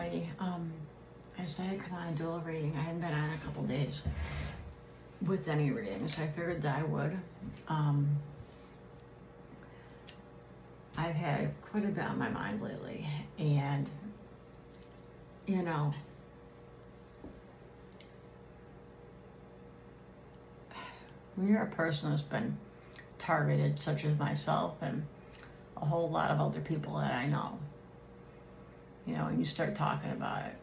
everybody. I decided to come on and do a reading. I hadn't been on in a couple days with any readings, so I figured that I would. I've had quite a bit on my mind lately, and you know, when you're a person that's been targeted, such as myself and a whole lot of other people that I know, you know, and you start talking about it,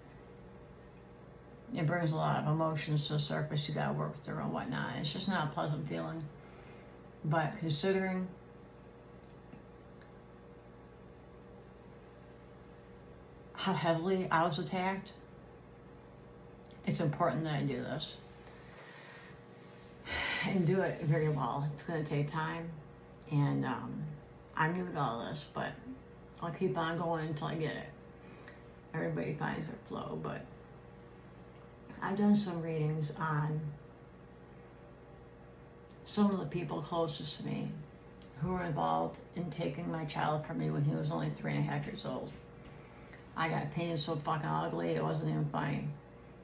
it brings a lot of emotions to the surface. You gotta work through and whatnot. It's just not a pleasant feeling. But considering how heavily I was attacked, it's important that I do this. And do it very well. It's gonna take time. And I'm new to all this, but I'll keep on going until I get it. Everybody finds their flow, but I've done some readings on some of the people closest to me who were involved in taking my child from me when he was only 3.5 years old. I got painted so fucking ugly, it wasn't even funny.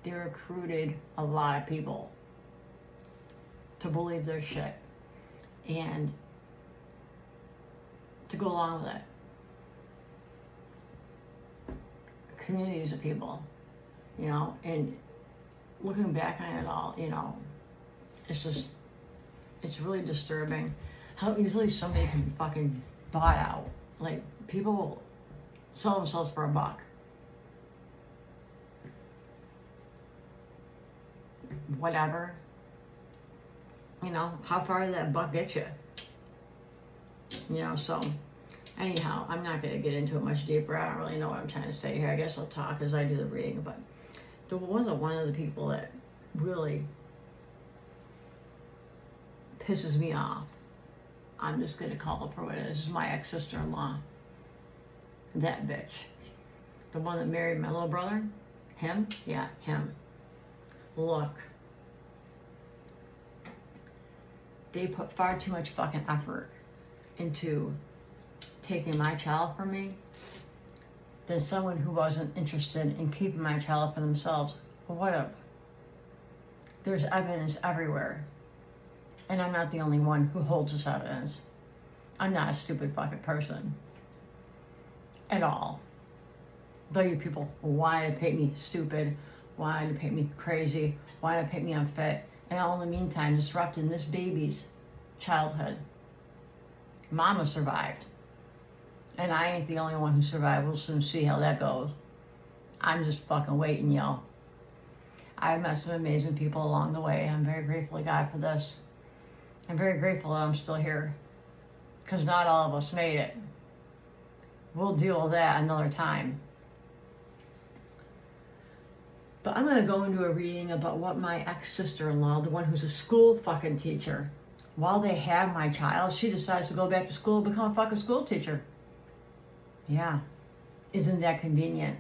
They recruited a lot of people to believe their shit and to go along with it. Communities of people, you know, and looking back on it all, you know, it's really disturbing how easily somebody can be fucking bought out. Like, people sell themselves for $1. Whatever. You know, how far did that $1 get you? You know, so anyhow, I'm not going to get into it much deeper. I don't really know what I'm trying to say here. I guess I'll talk as I do the reading, but one of the people that really pisses me off, I'm just going to call it for what it is my ex-sister-in-law. That bitch. The one that married my little brother? Him? Yeah, him. Look. They put far too much fucking effort into taking my child from me than someone who wasn't interested in keeping my child for themselves would have. There's evidence everywhere. And I'm not the only one who holds this evidence. I'm not a stupid fucking person. At all. Though you people wanted to paint me stupid, wanted to paint me crazy, wanted to paint me unfit, and all in the meantime disrupting this baby's childhood. Mama survived. And I ain't the only one who survived. We'll soon see how that goes. I'm just fucking waiting, y'all. I've met some amazing people along the way. I'm very grateful to God for this. I'm very grateful that I'm still here. Because not all of us made it. We'll deal with that another time. But I'm going to go into a reading about what my ex-sister-in-law, the one who's a school fucking teacher, while they have my child, she decides to go back to school and become a fucking school teacher. Yeah. Isn't that convenient?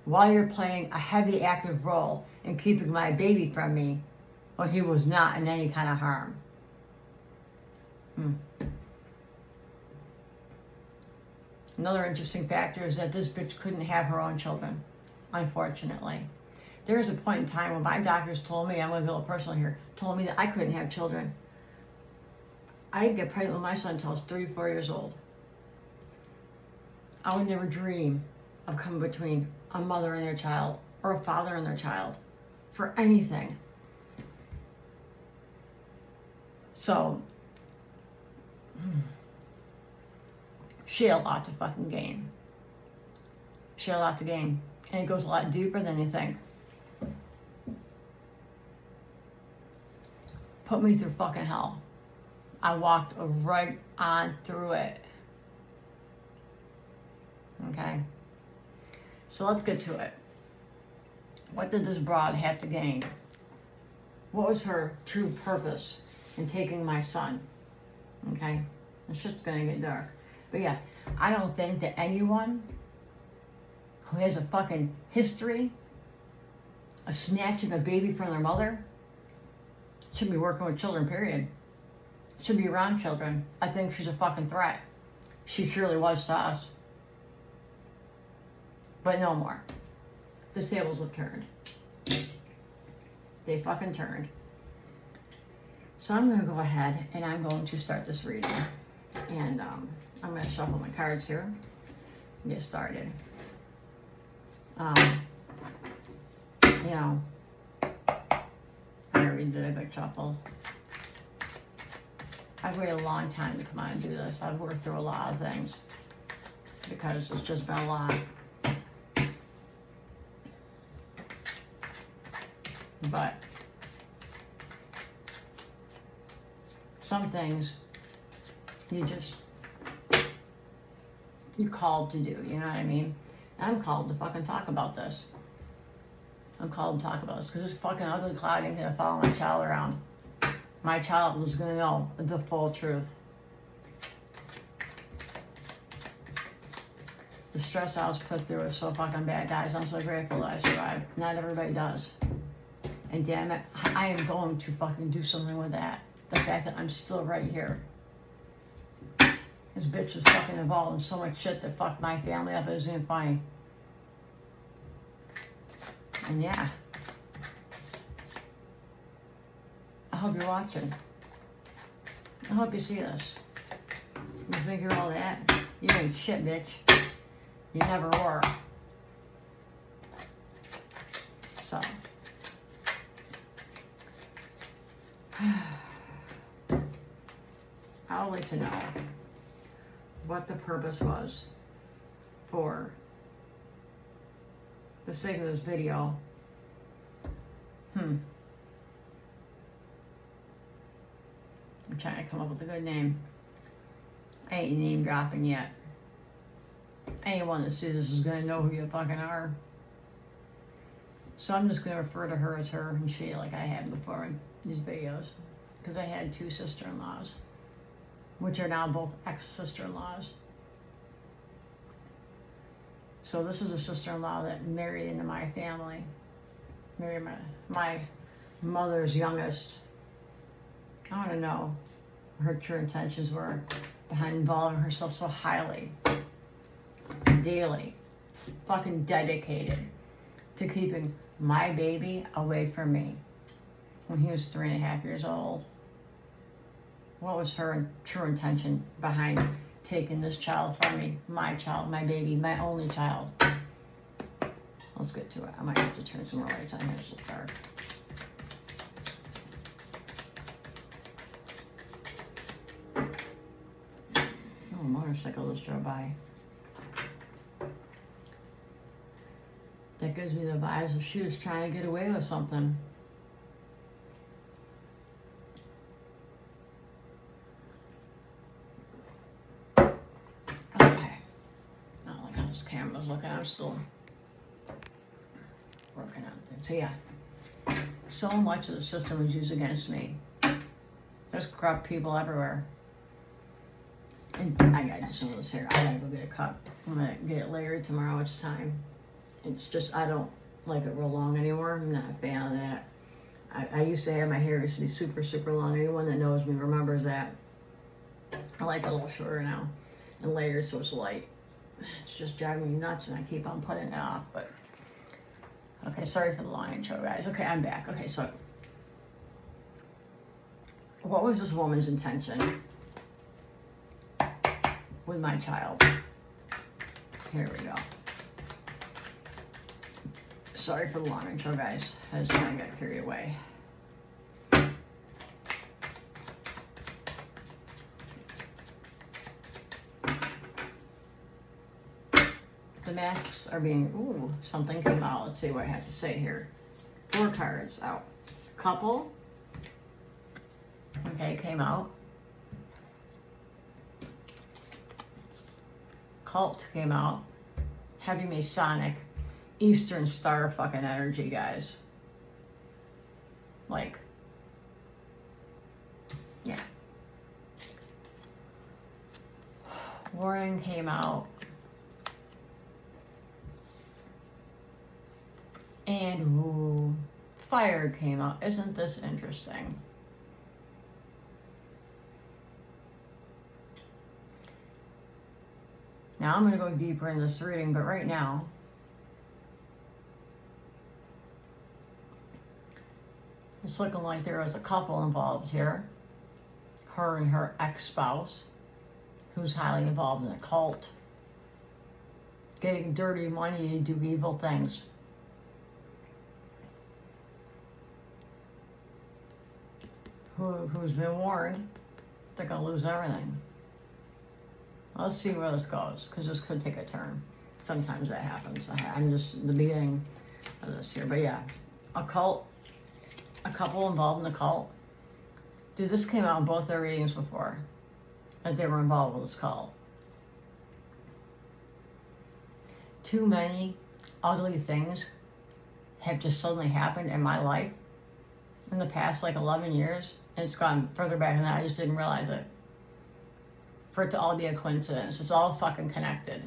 While you're playing a heavy active role in keeping my baby from me when he was not in any kind of harm. Another interesting factor is that this bitch couldn't have her own children, unfortunately. There was a point in time when my doctors told me, I'm going to go personal here, told me that I couldn't have children. I didn't get pregnant with my son until I was 34 years old. I would never dream of coming between a mother and their child or a father and their child for anything. So, she had a lot to fucking gain. She had a lot to gain. And it goes a lot deeper than you think. Put me through fucking hell. I walked right on through it. Okay? So let's get to it. What did this broad have to gain? What was her true purpose in taking my son? Okay? This shit's gonna get dark. But yeah, I don't think that anyone who has a fucking history of snatching a baby from their mother should be working with children, period. Should be around children. I think she's a fucking threat. She surely was to us. But no more. The tables have turned. They fucking turned. So I'm going to go ahead and I'm going to start this reading. And I'm going to shuffle my cards here and get started. You know, I already did a big shuffle. I've waited a long time to come on and do this. I've worked through a lot of things because it's just been a lot. But some things you're called to do, you know what I mean? And I'm called to fucking talk about this. I'm called to talk about this because this fucking ugly cloud ain't gonna follow my child around. My child was gonna know the full truth. The stress I was put through is so fucking bad, guys. I'm so grateful that I survived. Not everybody does. And damn it, I am going to fucking do something with that. The fact that I'm still right here. This bitch was fucking involved in so much shit that fucked my family up. It isn't even funny. And yeah. I hope you're watching. I hope you see this. You think you're all that? You ain't shit, bitch. You never were. So. I would like to know what the purpose was for the sake of this video. I'm trying to come up with a good name. I ain't name dropping yet. Anyone that sees this is going to know who you fucking are. So I'm just going to refer to her as her and she like I had before in these videos. Because I had 2 sister-in-laws, which are now both ex-sister-in-laws. So this is a sister-in-law that married into my family. Married my mother's youngest. I want to know what her true intentions were behind involving herself so highly, daily, fucking dedicated to keeping my baby away from me when he was 3.5 years old. What was her true intention behind taking this child from me? My child, my baby, my only child. Let's get to it. I might have to turn some more lights on here. It's so dark. Oh, a motorcycle just drove by. That gives me the vibes of she was trying to get away with something. Okay. Not like how this camera's looking. I'm still working on things. So yeah. So much of the system was used against me. There's corrupt people everywhere. And I gotta do some of this hair. I gotta go get a cut. I'm gonna get it layered tomorrow. It's time. It's just, I don't like it real long anymore. I'm not a fan of that. I used to have my hair used to be super, super long. Anyone that knows me remembers that. I like it a little shorter now and layered so it's light. It's just driving me nuts and I keep on putting it off. But okay, sorry for the long intro, guys. Okay, I'm back. Okay, so what was this woman's intention with my child? Here we go. Sorry for the long intro, guys. I just kind of got carried away. The masks are being, ooh, something came out. Let's see what it has to say here. 4 cards out. Couple. Okay, came out. Cult came out. Heavy Masonic. Eastern Star fucking energy, guys. Like, yeah. Warning came out. And ooh, fire came out. Isn't this interesting? Now I'm going to go deeper in this reading, but right now, It's looking like there was a couple involved here. Her and her ex-spouse, who's highly involved in a cult, getting dirty money to do evil things. Who's been warned they're gonna lose everything. Let's see where this goes, because this could take a turn. Sometimes that happens. I'm just in the beginning of this here, but yeah, a couple involved in the cult. Dude, this came out in both their readings before, that they were involved with this cult. Too many ugly things have just suddenly happened in my life in the past like 11 years, and it's gone further back than that. I just didn't realize it. For it to all be a coincidence. It's all fucking connected.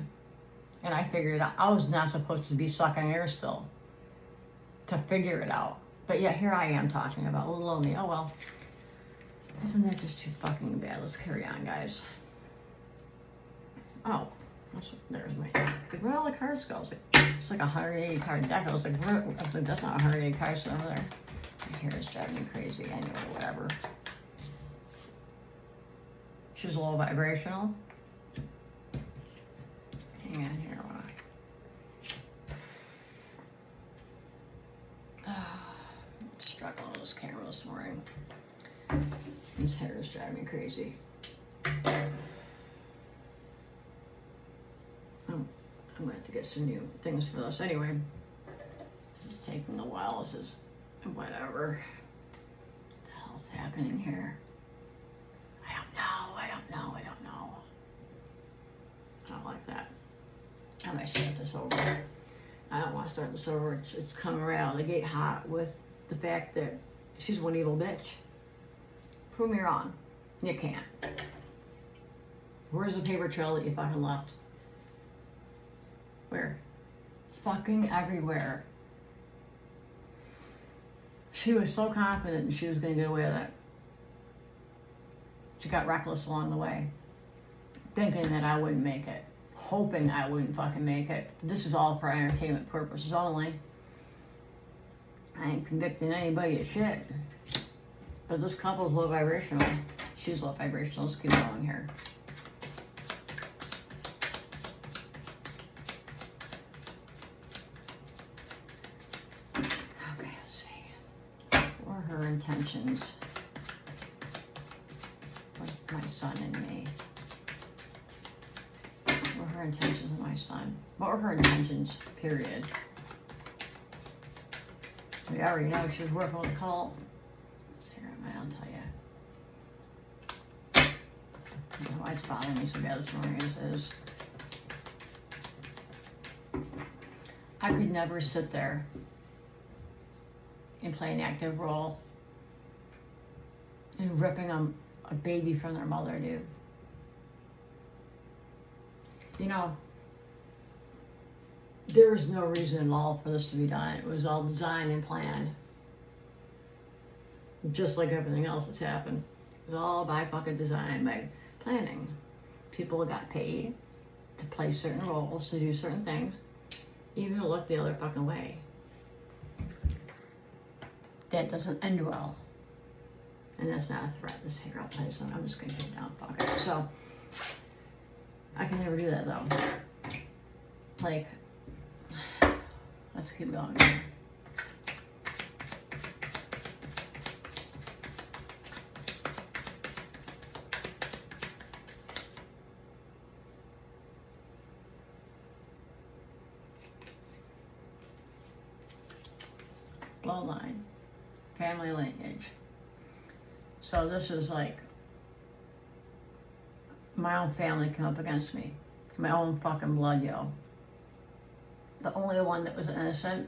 And I figured it out. I was not supposed to be sucking air still to figure it out. But yet here I am talking about little old me. Oh well. Isn't that just too fucking bad? Let's carry on, guys. Oh. There's my... Where all the cards go? It's like a 180 card deck. I was like, that's not 180 cards over there. Here it's driving me crazy. Anyway, whatever. She's low vibrational. Hang on here. I'm struggling with this camera this morning. This hair is driving me crazy. I'm gonna have to get some new things for this. Anyway, this is taking a while. This is whatever. What the hell's happening here? I don't know. I don't like that. I might start this over. I don't want to start this over. It's coming right out of the gate hot with the fact that she's one evil bitch. Prove me wrong. You can't. Where's the paper trail that you fucking left? Where? It's fucking everywhere. She was so confident she was going to get away with it. She got reckless along the way. Thinking that I wouldn't make it. Hoping I wouldn't fucking make it. This is all for entertainment purposes only. I ain't convicting anybody of shit. But this couple's low vibrational. She's low vibrational. Let's keep going here. Okay, let's see. What are her intentions with my son and me? What were her intentions with my son? What were her intentions, period? We already know she was working with a cult. Here, I'll tell you. I don't know why it's bothering me so bad this morning as it is. I could never sit there and play an active role in ripping a baby from their mother, dude. You know, there was no reason at all for this to be done. It was all designed and planned. Just like everything else that's happened. It was all by fucking design, by planning. People got paid to play certain roles, to do certain things, even to look the other fucking way. That doesn't end well. And that's not a threat. This here, I'll tell you something. I'm just gonna get down, fuck it. So, I can never do that though. Like, let's keep going. Bloodline, family lineage. So this is like my own family came up against me. My own fucking blood, yo. The only one that was innocent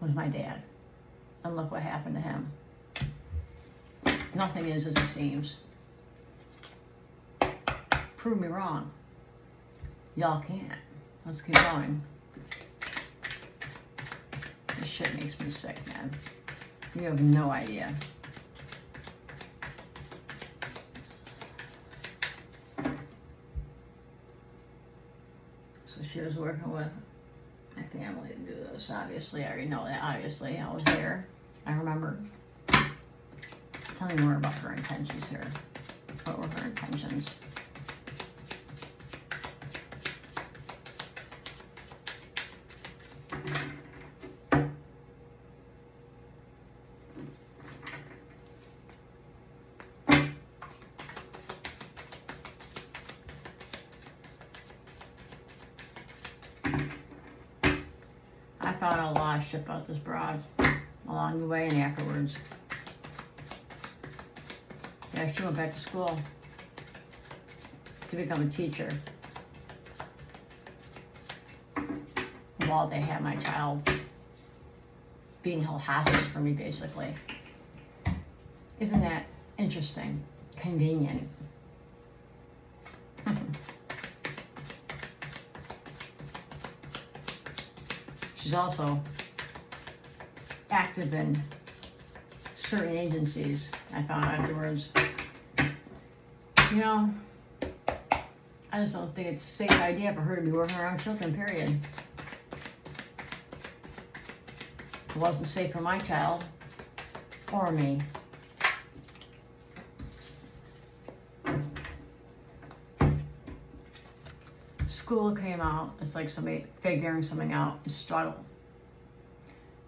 was my dad. And look what happened to him. Nothing is as it seems. Prove me wrong. Y'all can't. Let's keep going. This shit makes me sick, man. You have no idea. So she was working with my family to do this. Obviously, I already know that. Obviously, I was there. I remember. Tell me more about her intentions here. What were her intentions? I found out a lot of shit about this broad along the way and afterwards. Yeah, she went back to school to become a teacher while they had my child being held hostage for me, basically. Isn't that interesting? Convenient. She's also active in certain agencies, I found afterwards. You know, I just don't think it's a safe idea for her to be working around children, period. It wasn't safe for my child or me. School came out, it's like somebody figuring something out, and struggle.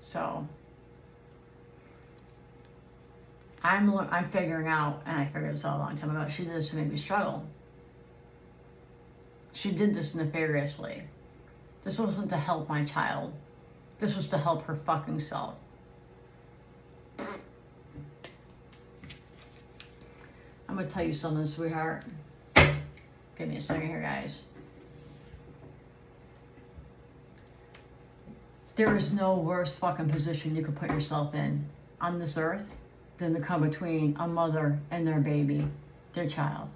So I'm figuring out, and I figured this out a long time ago, she did this to make me struggle. She did this nefariously. This wasn't to help my child. This was to help her fucking self. I'm gonna tell you something, sweetheart. Give me a second here, guys. There is no worse fucking position you could put yourself in on this earth than to come between a mother and their baby, their child.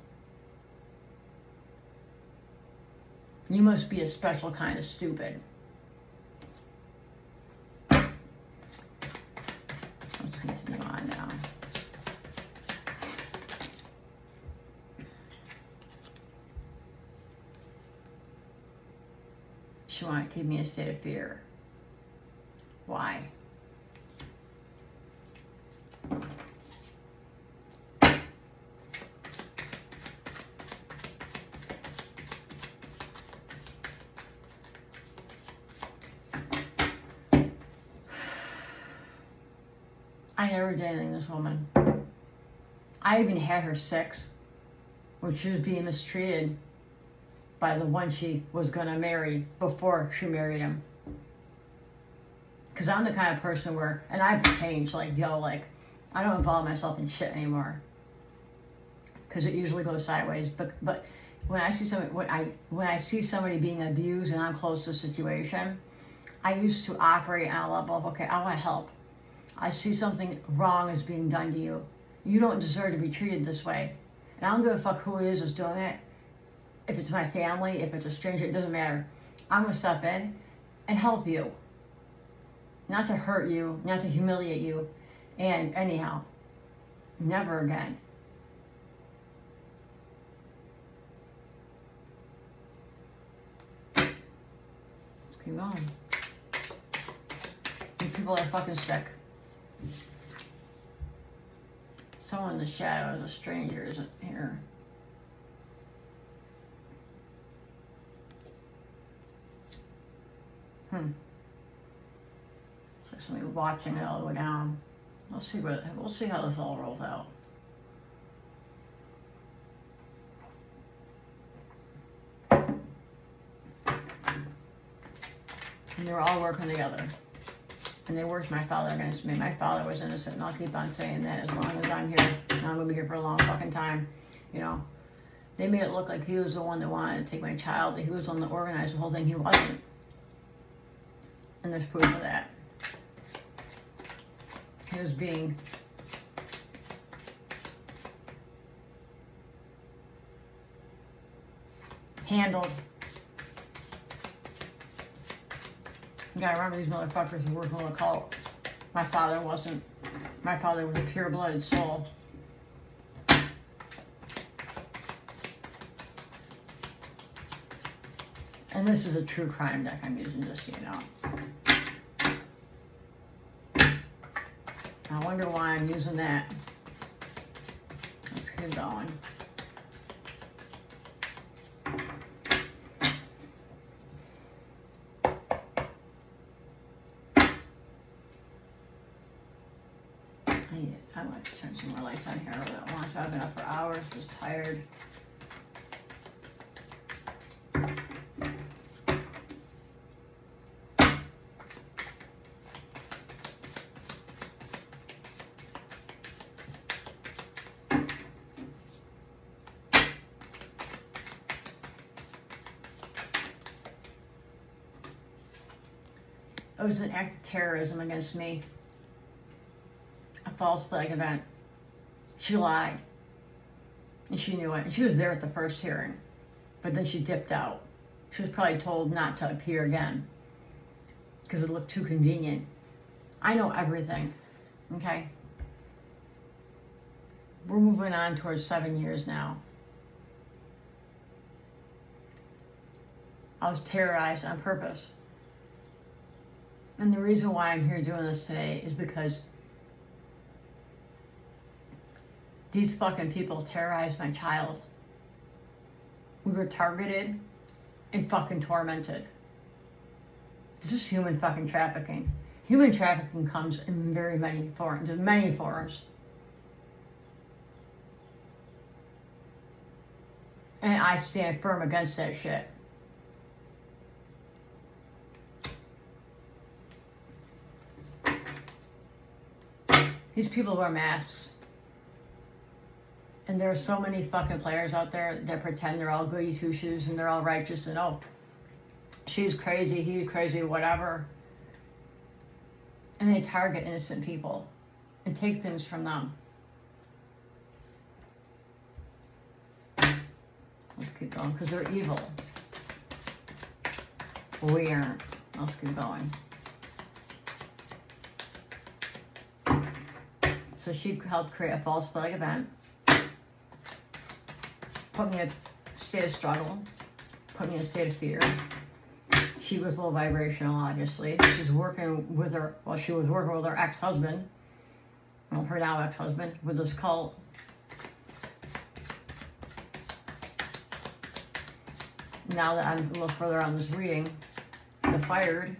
You must be a special kind of stupid. Let's continue on now. She wanted to keep me in a state of fear. Why? I never did anything to this woman. I even had her sex when she was being mistreated by the one she was gonna marry before she married him. Because I'm the kind of person where, and I've changed, like, yo, like, I don't involve myself in shit anymore. Because it usually goes sideways. But when I see somebody, when I see somebody being abused and I'm close to the situation, I used to operate on a level of, okay, I want to help. I see something wrong is being done to you. You don't deserve to be treated this way. And I don't give a fuck who it is that's doing it. If it's my family, if it's a stranger, it doesn't matter. I'm going to step in and help you. Not to hurt you, not to humiliate you. And anyhow, never again. Let's keep going. These people are fucking sick. Someone in the shadows, a stranger, isn't here. It's like somebody watching it all the way down. We'll see how this all rolls out. And they were all working together. And they worked my father against me. My father was innocent, and I'll keep on saying that as long as I'm here. And I'm gonna be here for a long fucking time. You know, they made it look like he was the one that wanted to take my child, that he was the one that organized the whole thing. He wasn't. And there's proof of that. He was being handled. You gotta remember, these motherfuckers were working with a cult. My father wasn't. My father was a pure-blooded soul. And this is a true crime deck I'm using, just so you know. I wonder why I'm using that. Let's keep going. I want to turn some more lights on here. I don't want to have enough for hours, just tired. It was an act of terrorism against me. A false flag event. She lied. And she knew it. And she was there at the first hearing. But then she dipped out. She was probably told not to appear again. Because it looked too convenient. I know everything. Okay? We're moving on towards 7 years now. I was terrorized on purpose. And the reason why I'm here doing this today is because these fucking people terrorized my child. We were targeted and fucking tormented. This is human fucking trafficking. Human trafficking comes in very many forms, And I stand firm against that shit. These people wear masks. And there are so many fucking players out there that pretend they're all goody two-shoes and they're all righteous and oh, she's crazy, he's crazy, whatever. And they target innocent people and take things from them. Let's keep going, because they're evil. We aren't. Let's keep going. So she helped create a false flag event, put me in a state of struggle, put me in a state of fear. She was low vibrational, obviously. She's working with her, well, she was working with her ex-husband, well, her now ex-husband, with this cult. Now that I'm a little further on this reading, the fired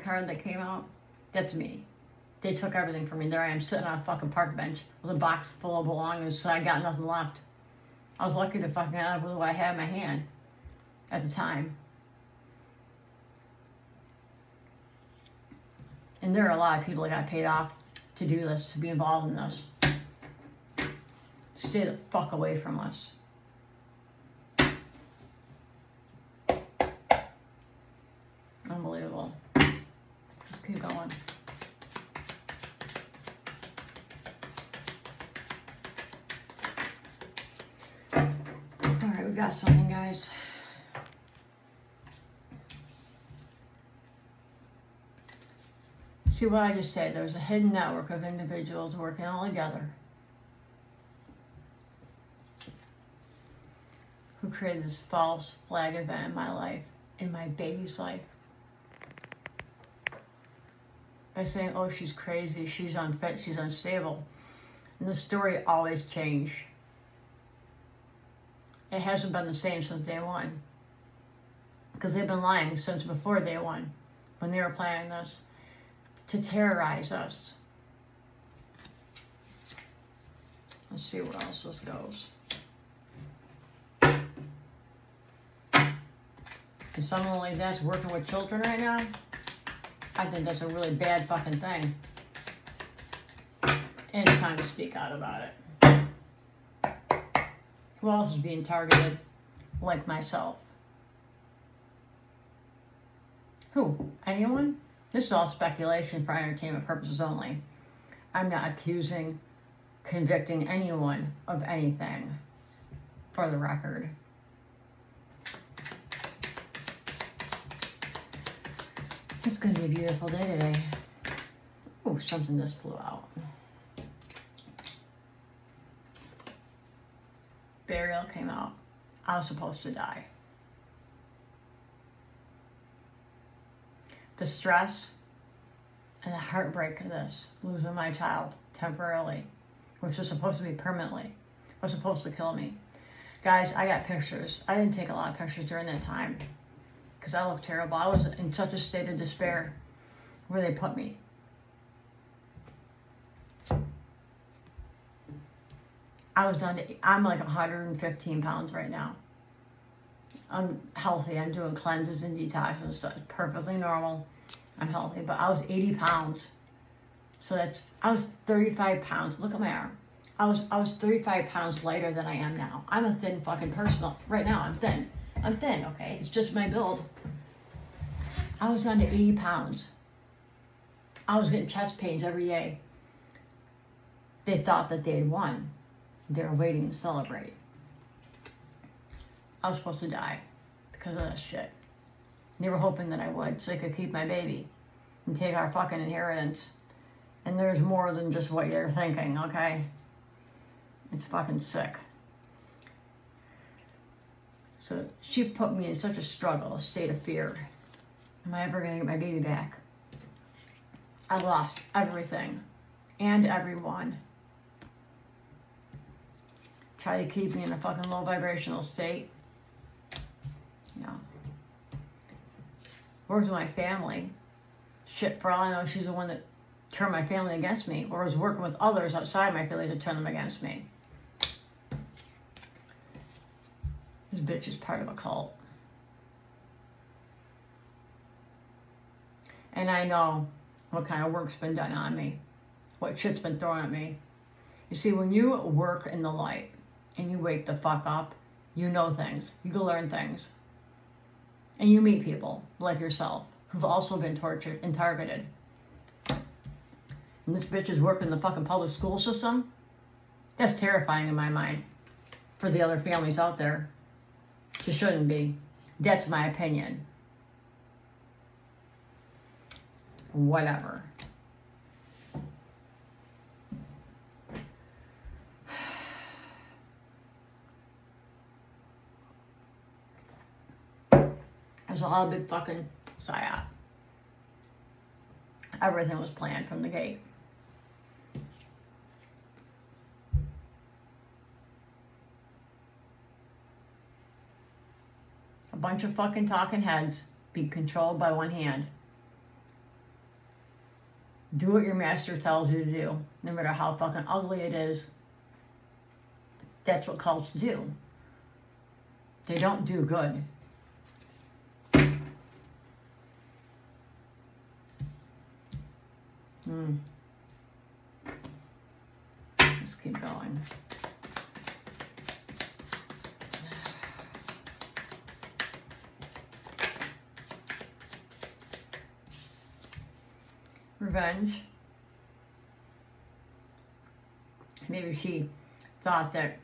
card that came out, that's me. They took everything from me. There I am sitting on a fucking park bench with a box full of belongings, so I got nothing left. I was lucky to fucking end up with what I had in my hand at the time. And there are a lot of people that got paid off to do this, to be involved in this. Stay the fuck away from us. Unbelievable. Just keep going. Alright, we got something, guys. See what I just said? There's a hidden network of individuals working all together who created this false flag event in my life, in my baby's life. By saying, oh, she's crazy, she's unfit, she's unstable. And the story always changed. It hasn't been the same since day one. Because they've been lying since before day one, when they were planning this to terrorize us. Let's see where else this goes. And someone like that's working with children right now, I think that's a really bad fucking thing. And it's time to speak out about it. Who else is being targeted like myself? Who? Anyone? This is all speculation for entertainment purposes only. I'm not accusing, convicting anyone of anything, for the record. It's going to be a beautiful day today. Oh, something just flew out. Burial came out. I was supposed to die. the stress and the heartbreak of this, losing my child temporarily, which was supposed to be permanently, was supposed to kill me. Guys, I got pictures. I didn't take a lot of pictures during that time because I looked terrible. I was in such a state of despair where they put me. I'm like 115 pounds right now. I'm healthy. I'm doing cleanses and detoxes and stuff. Perfectly normal. I'm healthy. But I was 80 pounds. So I was 35 pounds. Look at my arm. I was 35 pounds lighter than I am now. I'm a thin fucking person. Right now, I'm thin. I'm thin, okay? It's just my build. I was down to 80 pounds. I was getting chest pains every day. They thought that they had won. They were waiting to celebrate. I was supposed to die because of that shit. They were hoping that I would so they could keep my baby and take our fucking inheritance. And there's more than just what you're thinking, okay? It's fucking sick. So she put me in such a struggle, a state of fear. Am I ever going to get my baby back? I lost everything and everyone. Try to keep me in a fucking low vibrational state. Yeah. Worked with my family. Shit, for all I know, she's the one that turned my family against me, or was working with others outside my family to turn them against me. This bitch is part of a cult. And I know what kind of work's been done on me. What shit's been thrown at me. You see, when you work in the light and you wake the fuck up, you know things. You can learn things. And you meet people like yourself who've also been tortured and targeted. And this bitch is working in the fucking public school system. That's terrifying in my mind. For the other families out there. She shouldn't be. That's my opinion. Whatever. There's all a big fucking psyop. Everything was planned from the gate. A bunch of fucking talking heads being controlled by one hand. Do what your master tells you to do, no matter how fucking ugly it is. That's what cults do. They don't do good. Let's keep going. Revenge. Maybe she thought that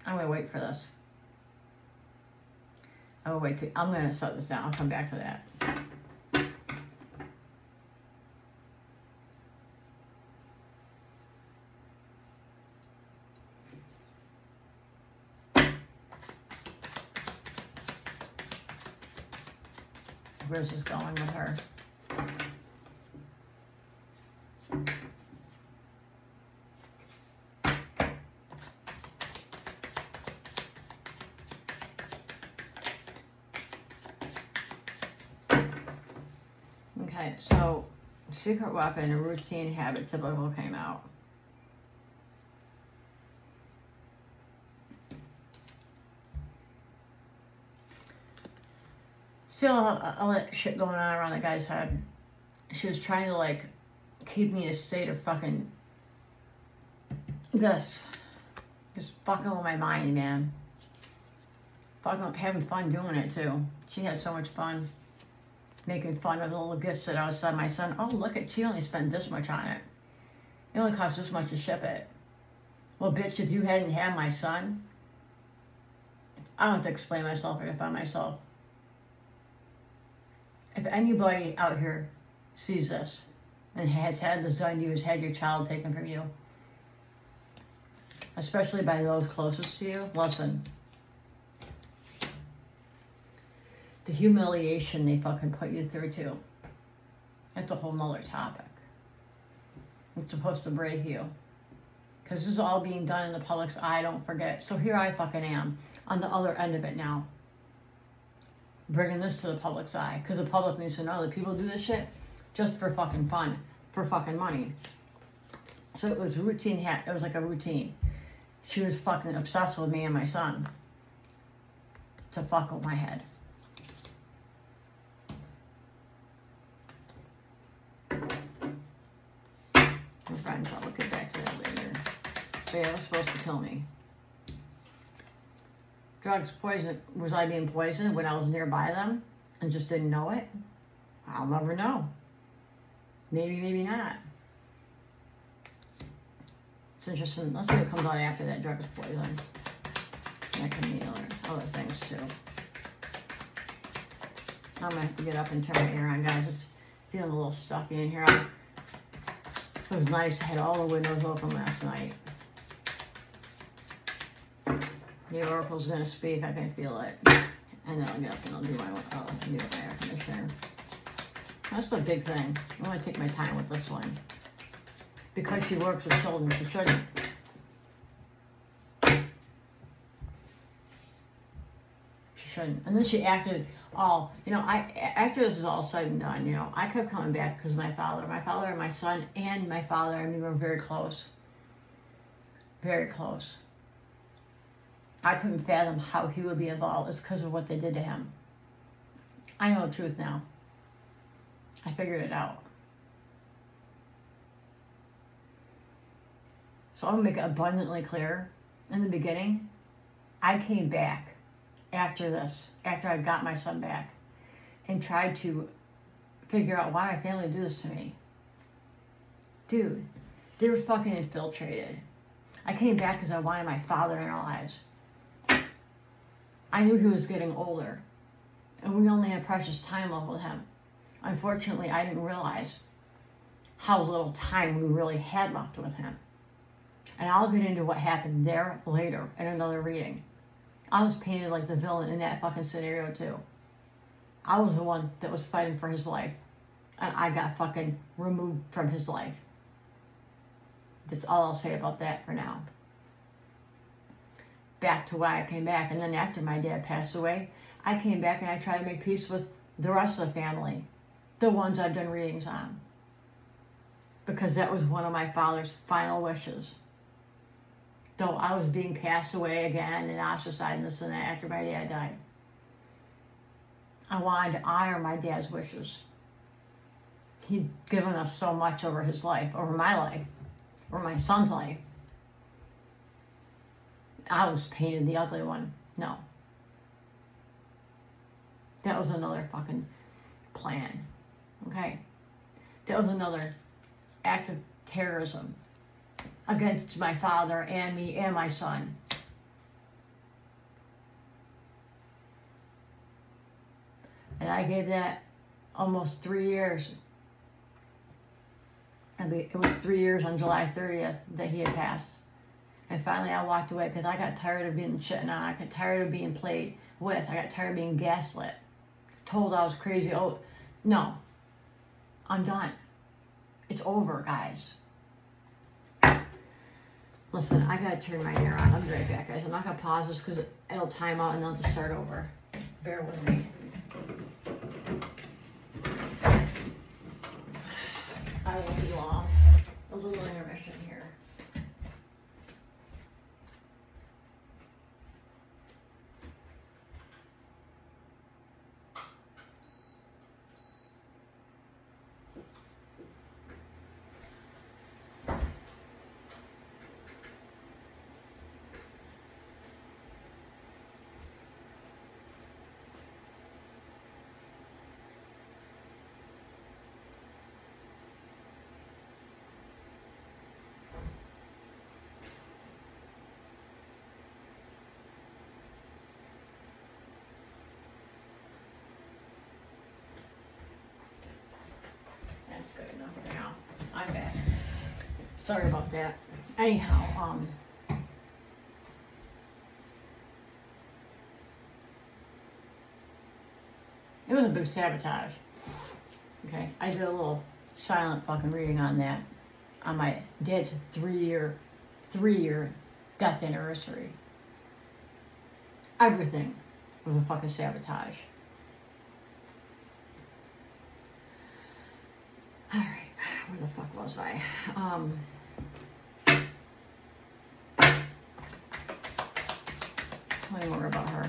I'm gonna wait for this. I'm gonna shut this down. I'll come back to that. Where's this going with her? Okay, so secret weapon, a routine, habit, typical came out. See all that shit going on around that guy's head. She was trying to like keep me in a state of fucking just fucking with my mind, man. Fucking having fun doing it too. She had so much fun making fun of the little gifts that I was sending my son. Oh, look at, she only spent this much on it. It only cost this much to ship it. Well, bitch, if you hadn't had my son, I don't have to explain myself or defend myself. If anybody out here sees this and has had this done to you, has had your child taken from you, especially by those closest to you, listen. the humiliation they fucking put you through too. That's a whole nother topic. It's supposed to break you. Because this is all being done in the public's eye, don't forget. So here I fucking am, on the other end of it now. Bringing this to the public's eye. Because the public needs to know that people do this shit just for fucking fun. For fucking money. So it was routine, it was like a routine. She was fucking obsessed with me and my son. To fuck with my head. My friends, I'll get back to that later. But yeah, it was supposed to kill me. Drugs, poison. Was I being poisoned when I was nearby them and just didn't know it? I'll never know. Maybe, maybe not. It's interesting. Let's see what comes out after that drug is poison. That can mean other things too. I'm gonna have to get up and turn my air on, guys. It's feeling a little stuffy in here. It was nice. I had all the windows open last night. The oracle's gonna speak. I can feel it. And then I'll get up and I'll do my air conditioner. That's the big thing. I'm gonna take my time with this one. Because she works with children, she shouldn't. She shouldn't. And then she acted all, after this is all said and done, I kept coming back because of my father. My father and my son and my father and me were very close. Very close. I couldn't fathom how he would be involved. It's because of what they did to him. I know the truth now. I figured it out. So I'm going to make it abundantly clear. In the beginning, I came back after this, after I got my son back, and tried to figure out why my family would do this to me. Dude, they were fucking infiltrated. I came back because I wanted my father in our lives. I knew he was getting older, and we only had precious time left with him. Unfortunately, I didn't realize how little time we really had left with him. And I'll get into what happened there later in another reading. I was painted like the villain in that fucking scenario too. I was the one that was fighting for his life. And I got fucking removed from his life. That's all I'll say about that for now. Back to why I came back. And then after my dad passed away, I came back and I tried to make peace with the rest of the family. The ones I've done readings on. Because that was one of my father's final wishes. Though I was being cast away again and ostracized and this and that after my dad died. I wanted to honor my dad's wishes. He'd given us so much over his life, over my life, over my son's life. I was painted the ugly one. No. That was another fucking plan. Okay? That was another act of terrorism against my father and me and my son. And I gave that almost 3 years. It was 3 years on July 30th that he had passed. And finally I walked away because I got tired of being shitting on. I got tired of being played with. I got tired of being gaslit. Told I was crazy. Oh, no. I'm done. It's over, guys. Listen, I gotta turn my air on. I'll be right back, guys. I'm not gonna pause this because it'll time out and I'll just start over. Bear with me. I won't be long. A little intermission here. That's good enough for now. I'm back. Sorry about that. Anyhow, It was a big sabotage. Okay, I did a little silent fucking reading on that on my dad's 3-year death anniversary. Everything was a fucking sabotage. All right, where the fuck was I? Tell me more about her.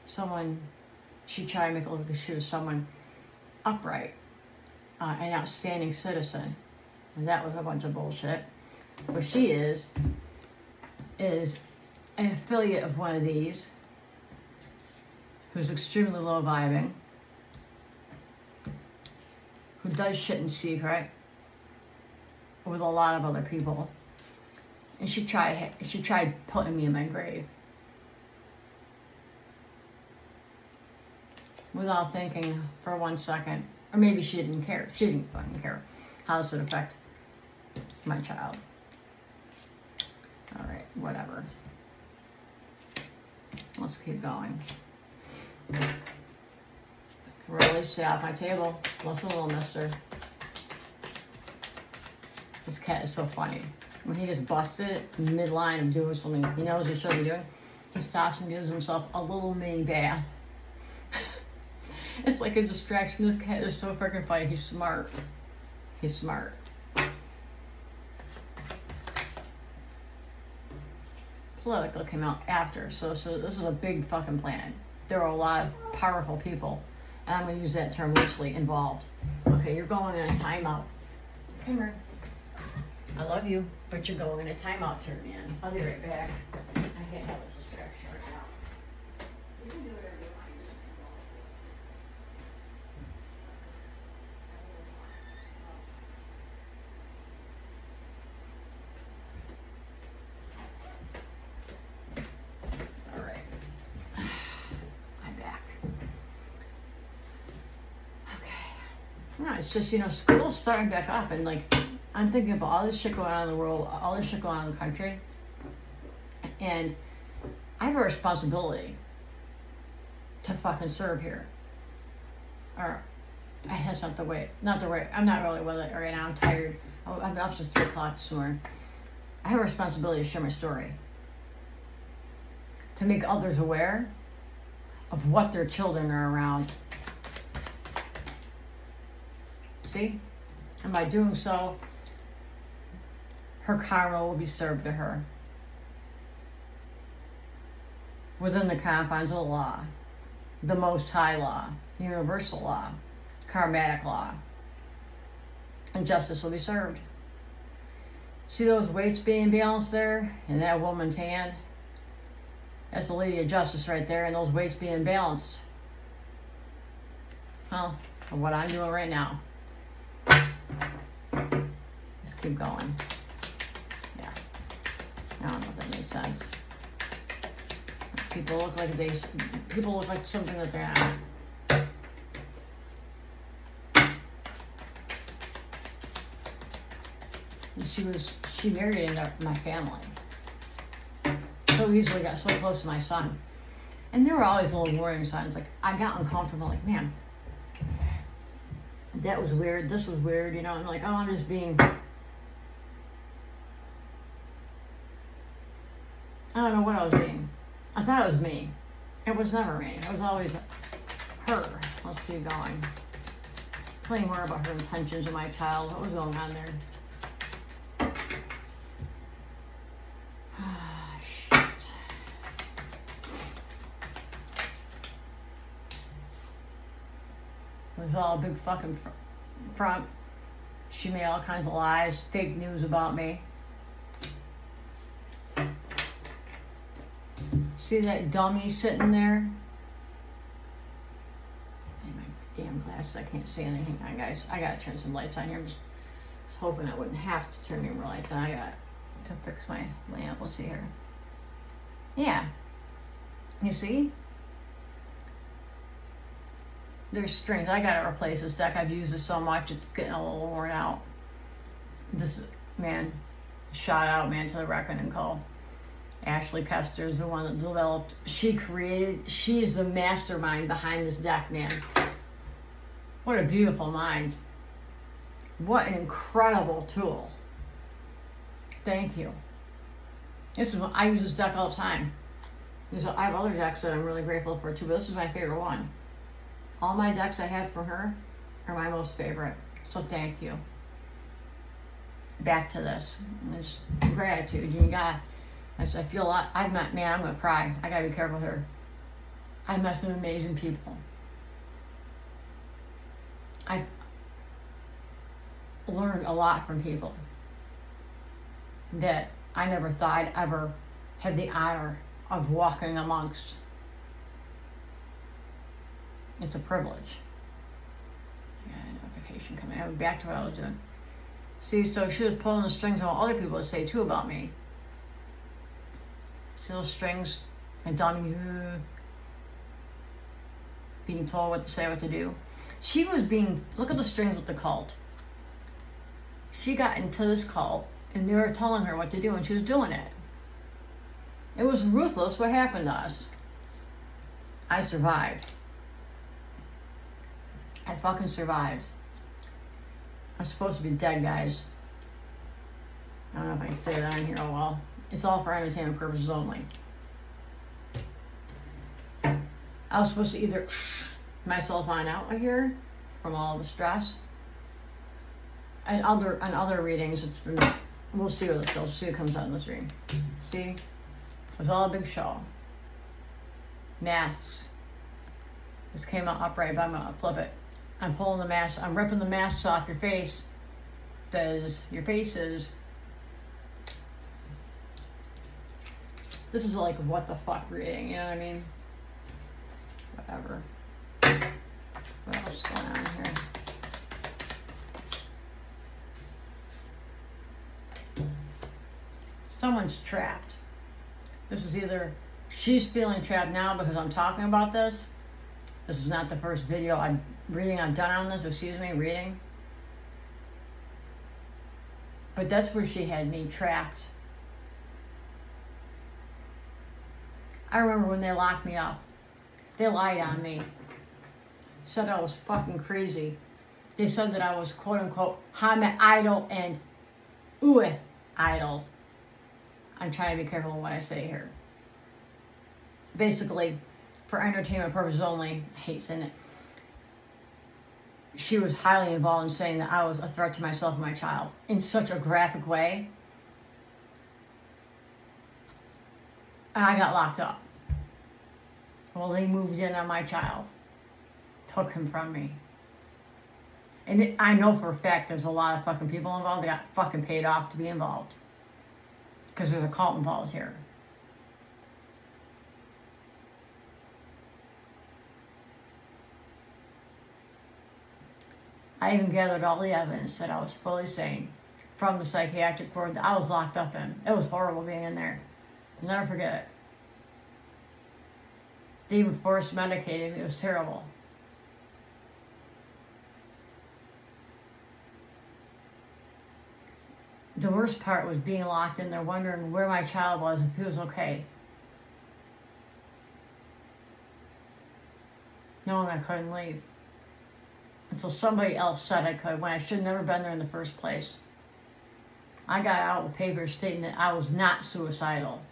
Someone, she tried to make it look like she was someone upright, an outstanding citizen, and that was a bunch of bullshit. What she is an affiliate of one of these, who's extremely low vibing, who does shit in secret with a lot of other people, and she tried putting me in my grave without thinking for 1 second, or maybe she didn't care. She didn't fucking care. How does it affect my child? All right, whatever. Let's keep going. Really, stay off my table. Listen, little mister. This cat is so funny. When he gets busted mid-line of doing something he knows he shouldn't be doing, he stops and gives himself a little mini bath. It's like a distraction. This cat is so freaking funny. He's smart. He's smart. Political came out after, so this is a big fucking planet. There are a lot of powerful people, and I'm going to use that term loosely, involved. Okay, you're going in a timeout. Come here. I love you, but you're going in a timeout here, man. I'll be right back. I can't have this distraction right now. You can do whatever you want. No, it's just, school's starting back up, and like, I'm thinking about all this shit going on in the world, all this shit going on in the country, and I have a responsibility to fucking serve here. Or, I have something to wait. I'm not really with it right now, I'm tired. I'm up since 3 o'clock this morning. I have a responsibility to share my story. To make others aware of what their children are around. See? And by doing so, her karma will be served to her. Within the confines of the law. The Most High law. Universal law. Karmatic law. And justice will be served. See those weights being balanced there? In that woman's hand? That's the Lady of Justice right there, and those weights being balanced. Well, what I'm doing right now. Just keep going. Yeah. I don't know if that makes sense. People look like something that they're not. And she married into my family. So easily got so close to my son. And there were always little warning signs. Like, I got uncomfortable. Like, man, that was weird. This was weird. I'm like, oh, I'm just being... I don't know what I was being. I thought it was me. It was never me. It was always her. Let's keep going. Tell me more about her intentions of my child. What was going on there? It was all a big fucking front. She made all kinds of lies, fake news about me. See that dummy sitting there? Hey, my damn glasses, I can't see anything. Hang on, guys. I gotta turn some lights on here. I'm just hoping I wouldn't have to turn any more lights on. I got to fix my lamp. We'll see here. Yeah. You see? There's strings. I gotta replace this deck. I've used this so much, it's getting a little worn out. This, man, shout out, man, to the Wrecking and Co. Ashley Kester's the one that developed. She's the mastermind behind this deck, man. What a beautiful mind. What an incredible tool. Thank you. I use this deck all the time. I have other decks that I'm really grateful for too, but this is my favorite one. All my decks I have from her are my most favorite. So thank you. Back to this. It's gratitude. I feel a lot. I'm gonna cry. I gotta be careful here. I met some amazing people. I've learned a lot from people that I never thought I'd ever have the honor of walking amongst. It's a privilege. Yeah, notification coming. Back to what I was doing. See, so she was pulling the strings on what other people would say too about me. See those strings and telling me, being told what to say, what to do. She was look at the strings with the cult. She got into this cult and they were telling her what to do and she was doing it. It was ruthless what happened to us. I survived. I fucking survived. I'm supposed to be dead, guys. I don't know if I can say that on here. Oh well. It's all for entertainment purposes only. I was supposed to either myself on out of here from all the stress. And other readings, it's been, we'll see what this goes. See what comes out in this reading. See? It was all a big show. Masks. This came out upright, but I'm gonna flip it. I'm pulling the mask. I'm ripping the masks off your face. Because your face is. This is like what the fuck reading, you know what I mean? Whatever. What else is going on here? Someone's trapped. This is either she's feeling trapped now because I'm talking about this. This is not the first video I've done on this, reading. But that's where she had me trapped. I remember when they locked me up. They lied on me. Said I was fucking crazy. They said that I was quote unquote Hame idol and Ue idol. I'm trying to be careful with what I say here. Basically, for entertainment purposes only, I hate saying it. She was highly involved in saying that I was a threat to myself and my child in such a graphic way. And I got locked up. Well, they moved in on my child. Took him from me. And I know for a fact there's a lot of fucking people involved. They got fucking paid off to be involved. Because there's a cult involved here. I even gathered all the evidence that I was fully sane from the psychiatric ward that I was locked up in. It was horrible being in there. I'll never forget it. They even forced medicated me. It was terrible. The worst part was being locked in there wondering where my child was, if he was okay. Knowing I couldn't leave. Until somebody else said I could, when I should have never been there in the first place. I got out with papers stating that I was not suicidal.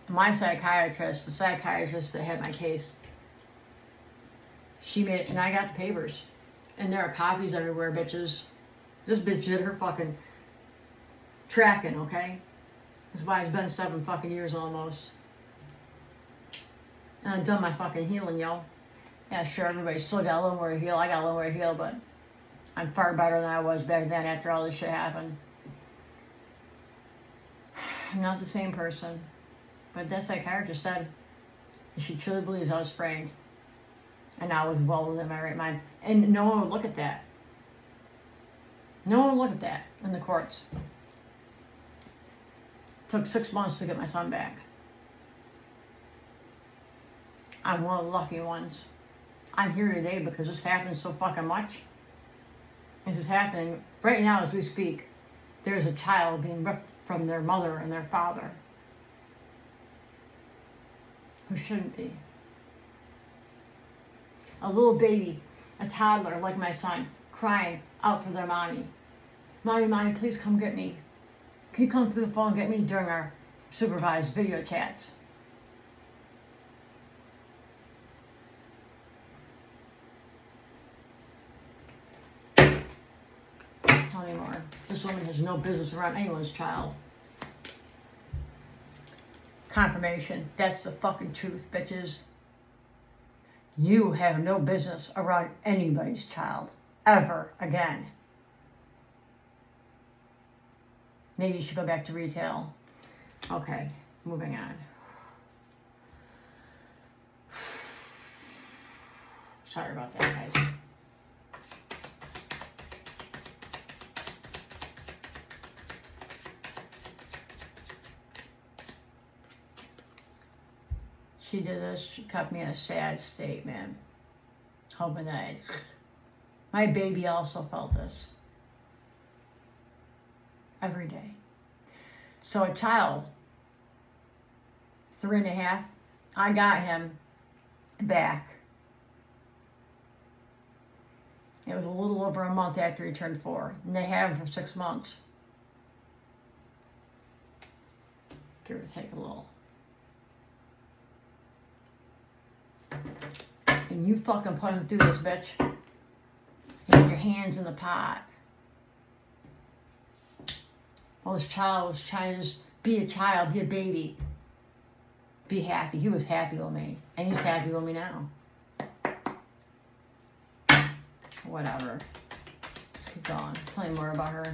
My psychiatrist, the psychiatrist that had my case, she made it, and I got the papers. And there are copies everywhere, bitches. This bitch did her fucking tracking, okay? That's why it's been 7 fucking years almost. And I've done my fucking healing, yo. Yeah, sure, everybody still got a little more to heal. I got a little more to heal, but I'm far better than I was back then after all this shit happened. I'm not the same person. But that psychiatrist said she truly believes I was framed. And I was well within my right mind. And no one would look at that. No one would look at that in the courts. It took 6 months to get my son back. I'm one of the lucky ones. I'm here today because this happens so fucking much. This is happening right now as we speak. There's a child being ripped from their mother and their father. who shouldn't be. A little baby, a toddler like my son, crying out for their mommy. Mommy, mommy, please come get me. Can you come through the phone and get me during our supervised video chats? Tell me more. This woman has no business around anyone's child. Confirmation. That's the fucking truth, bitches. You have no business around anybody's child. Ever again. Maybe you should go back to retail. Okay, moving on. Sorry about that, guys. She did this, she kept me in a sad state, man. Hoping that my baby also felt this. Every day. So a child, 3.5, I got him back. It was a little over a month after he turned 4. And they had him for 6 months. Give or take a little. And you fucking put him through this, bitch. Get your hands in the pot. Well, this child was trying to just be a child, be a baby. Be happy. He was happy with me. And he's happy with me now. Whatever. Let's keep going. Tell me more about her.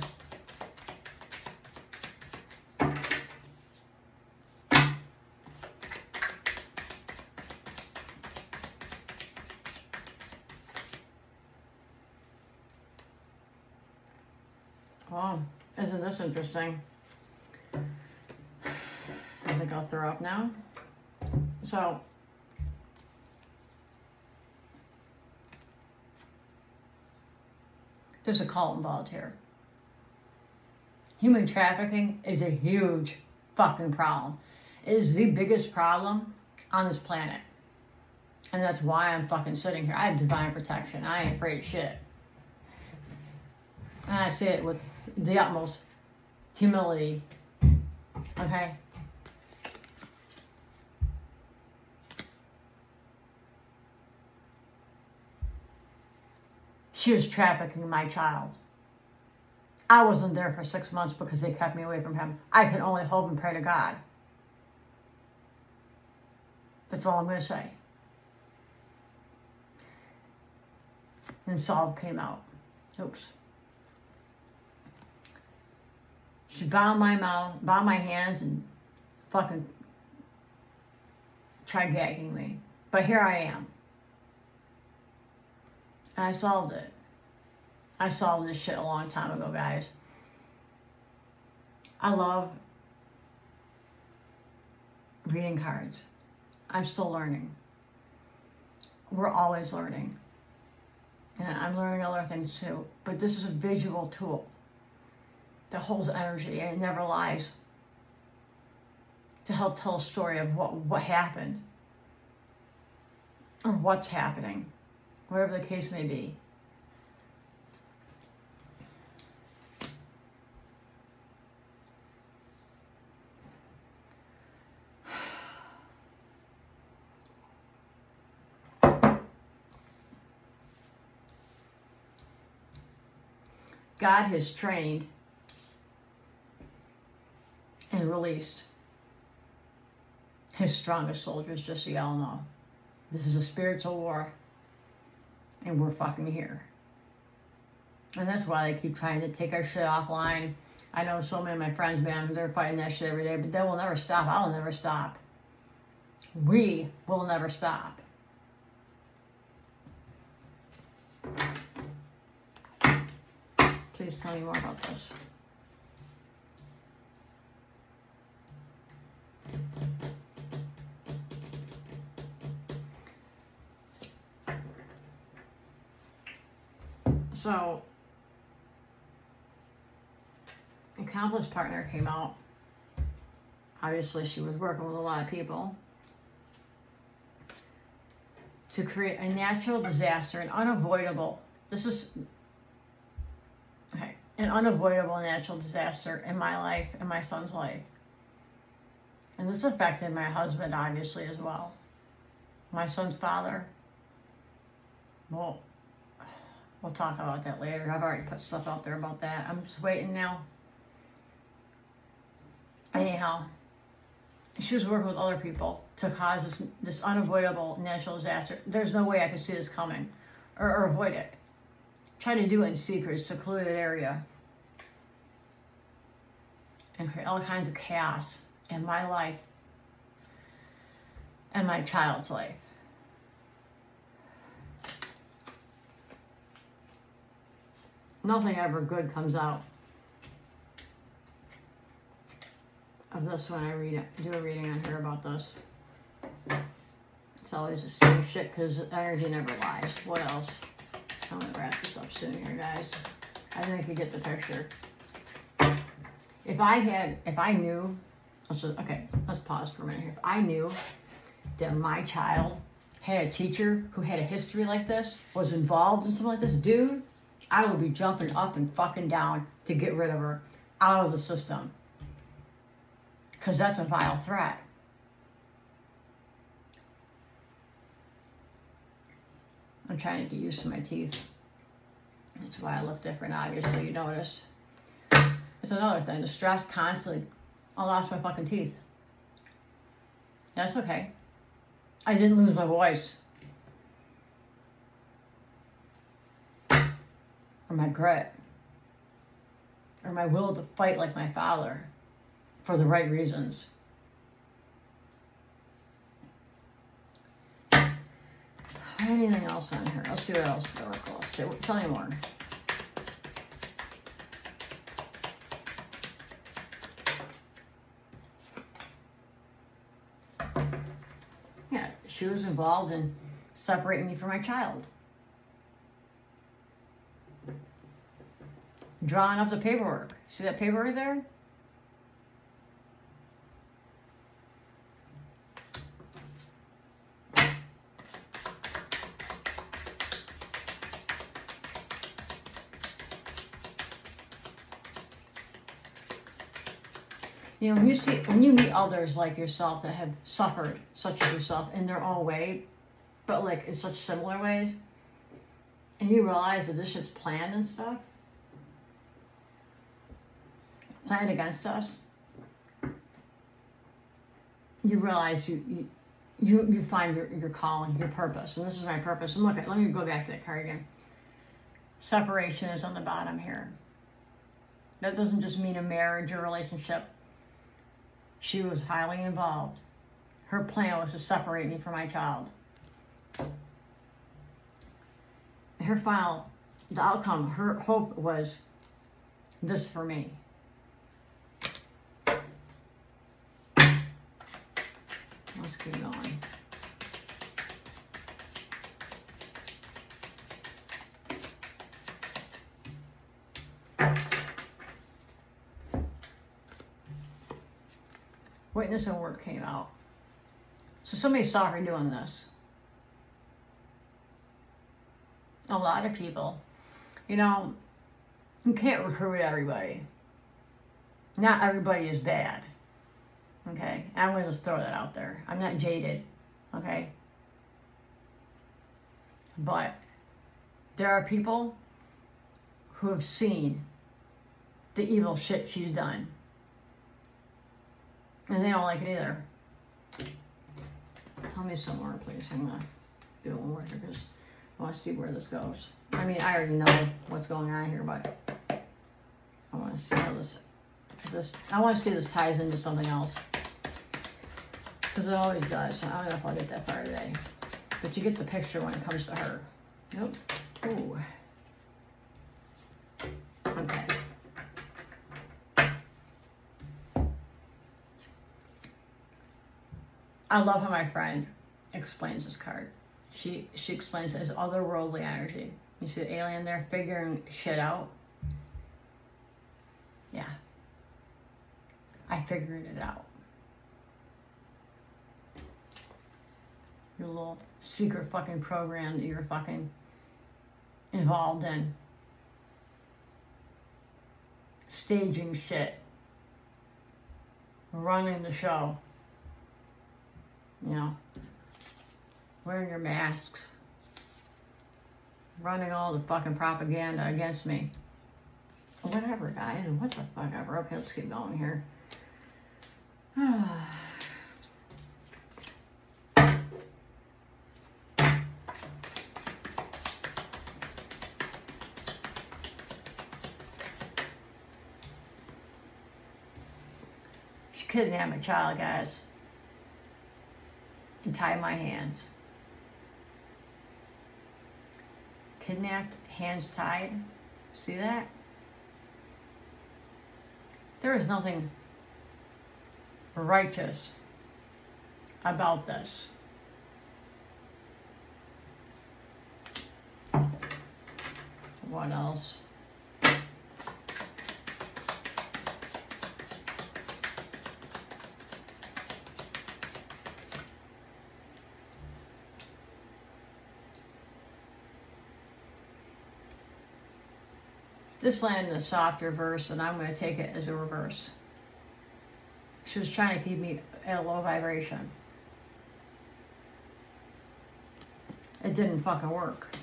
Oh, isn't this interesting? I think I'll throw up now. So, there's a cult involved here. Human trafficking is a huge fucking problem. It is the biggest problem on this planet. And that's why I'm fucking sitting here. I have divine protection. I ain't afraid of shit. And I say it with the utmost humility. Okay? She was trafficking my child. I wasn't there for 6 months because they kept me away from him. I can only hope and pray to God. That's all I'm going to say. And Saul came out. Oops. She bound my mouth, bound my hands, and fucking tried gagging me. But here I am. And I solved it. I solved this shit a long time ago, guys. I love reading cards. I'm still learning. We're always learning. And I'm learning other things too. But this is a visual tool that holds energy and it never lies, to help tell a story of what happened or what's happening, whatever the case may be. God has trained and released his strongest soldiers, just so y'all know. This is a spiritual war, and we're fucking here. And that's why they keep trying to take our shit offline. I know so many of my friends, man, they're fighting that shit every day, but they will never stop. I'll never stop. We will never stop. Please tell me more about this. So, accomplice partner came out. Obviously, she was working with a lot of people. to create a natural disaster, an unavoidable, an unavoidable natural disaster in my life and my son's life. And this affected my husband, obviously, as well. My son's father. Well, we'll talk about that later. I've already put stuff out there about that. I'm just waiting now. Anyhow, she was working with other people to cause this unavoidable natural disaster. There's no way I could see this coming or avoid it. Try to do it in secret, secluded area, and create all kinds of chaos in my life and my child's life. Nothing ever good comes out of this when I do a reading on her about this. It's always the same shit because energy never lies. What else? I'm gonna wrap this up soon here, guys. I think you get the picture. If I knew, let's pause for a minute here. If I knew that my child had a teacher who had a history like this, was involved in something like this, dude, I would be jumping up and fucking down to get rid of her out of the system. Because that's a vile threat. I'm trying to get used to my teeth. That's why I look different, obviously, you noticed. It's another thing, the stress constantly. I lost my fucking teeth. That's okay. I didn't lose my voice. Or my grit. Or my will to fight like my father. For the right reasons. Anything else on here? Let's see what else is oracle. Let's see. Tell me more. Yeah, she was involved in separating me from my child. Drawing up the paperwork. See that paperwork there? You know, when you meet others like yourself that have suffered, such as yourself, in their own way, but like in such similar ways, and you realize that this shit's planned and stuff, planned against us, you realize you find your calling, your purpose, and this is my purpose. And look, let me go back to that card again. Separation is on the bottom here. That doesn't just mean a marriage or relationship. She was highly involved. Her plan was to separate me from my child. The outcome, her hope was this for me. Let's keep going. Witness and work came out. So somebody saw her doing this. A lot of people. You know, you can't recruit everybody. Not everybody is bad. Okay? I'm going to just throw that out there. I'm not jaded. Okay? But there are people who have seen the evil shit she's done. And they don't like it either. Tell me some more, please. I'm going to do it one more here because I want to see where this goes. I mean, I already know what's going on here, but I want to see how I want to see this ties into something else. Because it always does. I don't know if I'll get that far today. But you get the picture when it comes to her. Nope. Ooh. Okay. I love how my friend explains this card. She explains it as otherworldly energy. You see the alien there figuring shit out? Yeah. I figured it out. your little secret fucking program that you're fucking involved in. Staging shit. Running the show. You know. Wearing your masks. Running all the fucking propaganda against me. Whatever, guys. What the fuck ever. Okay, let's keep going here. She kidnapped my child, guys. And tied my hands. Kidnapped, hands tied. See that? There is nothing righteous about this. What else? This landed in a soft reverse, and I'm going to take it as a reverse. She was trying to keep me at a low vibration. It didn't fucking work.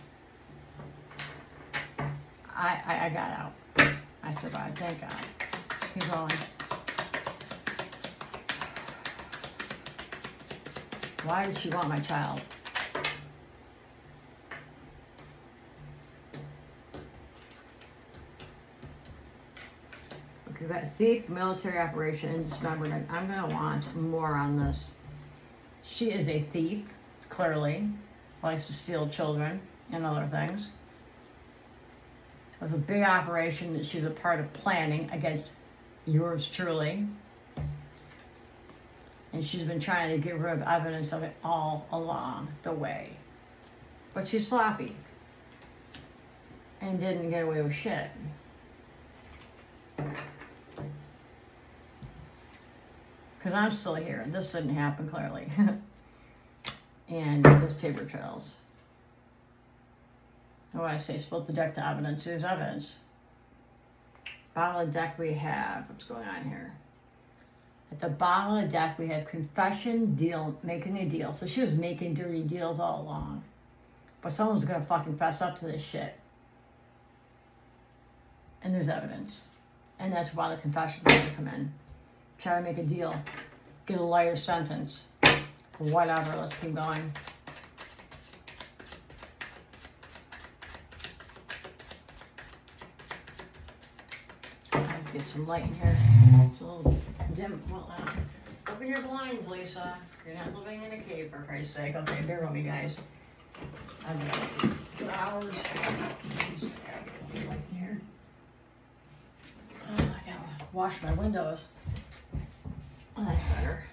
I got out. I survived, thank God. Let's keep going. Why did she want my child? We've got thief, military operation, and dismembered. I'm going to want more on this. She is a thief, clearly. Likes to steal children and other things. It was a big operation that she was a part of planning against yours truly. And she's been trying to get rid of evidence of it all along the way. But she's sloppy. And didn't get away with shit. Because I'm still here. This didn't happen, clearly. And there's paper trails. What do I say? Split the deck to evidence. There's evidence. Bottom of the deck we have... What's going on here? At the bottom of the deck we have confession, deal, making a deal. So she was making dirty deals all along. But someone's going to fucking fess up to this shit. And there's evidence. And that's why the confession is going to come in. Try to make a deal. Get a lighter sentence. Whatever. Let's keep going. Get some light in here. It's a little dim. Well, open your blinds, Lisa. You're not living in a cave, for Christ's sake. Okay, bear with me, guys. I've got 2 hours. Light in here. Oh, I gotta wash my windows. Oh, that's better.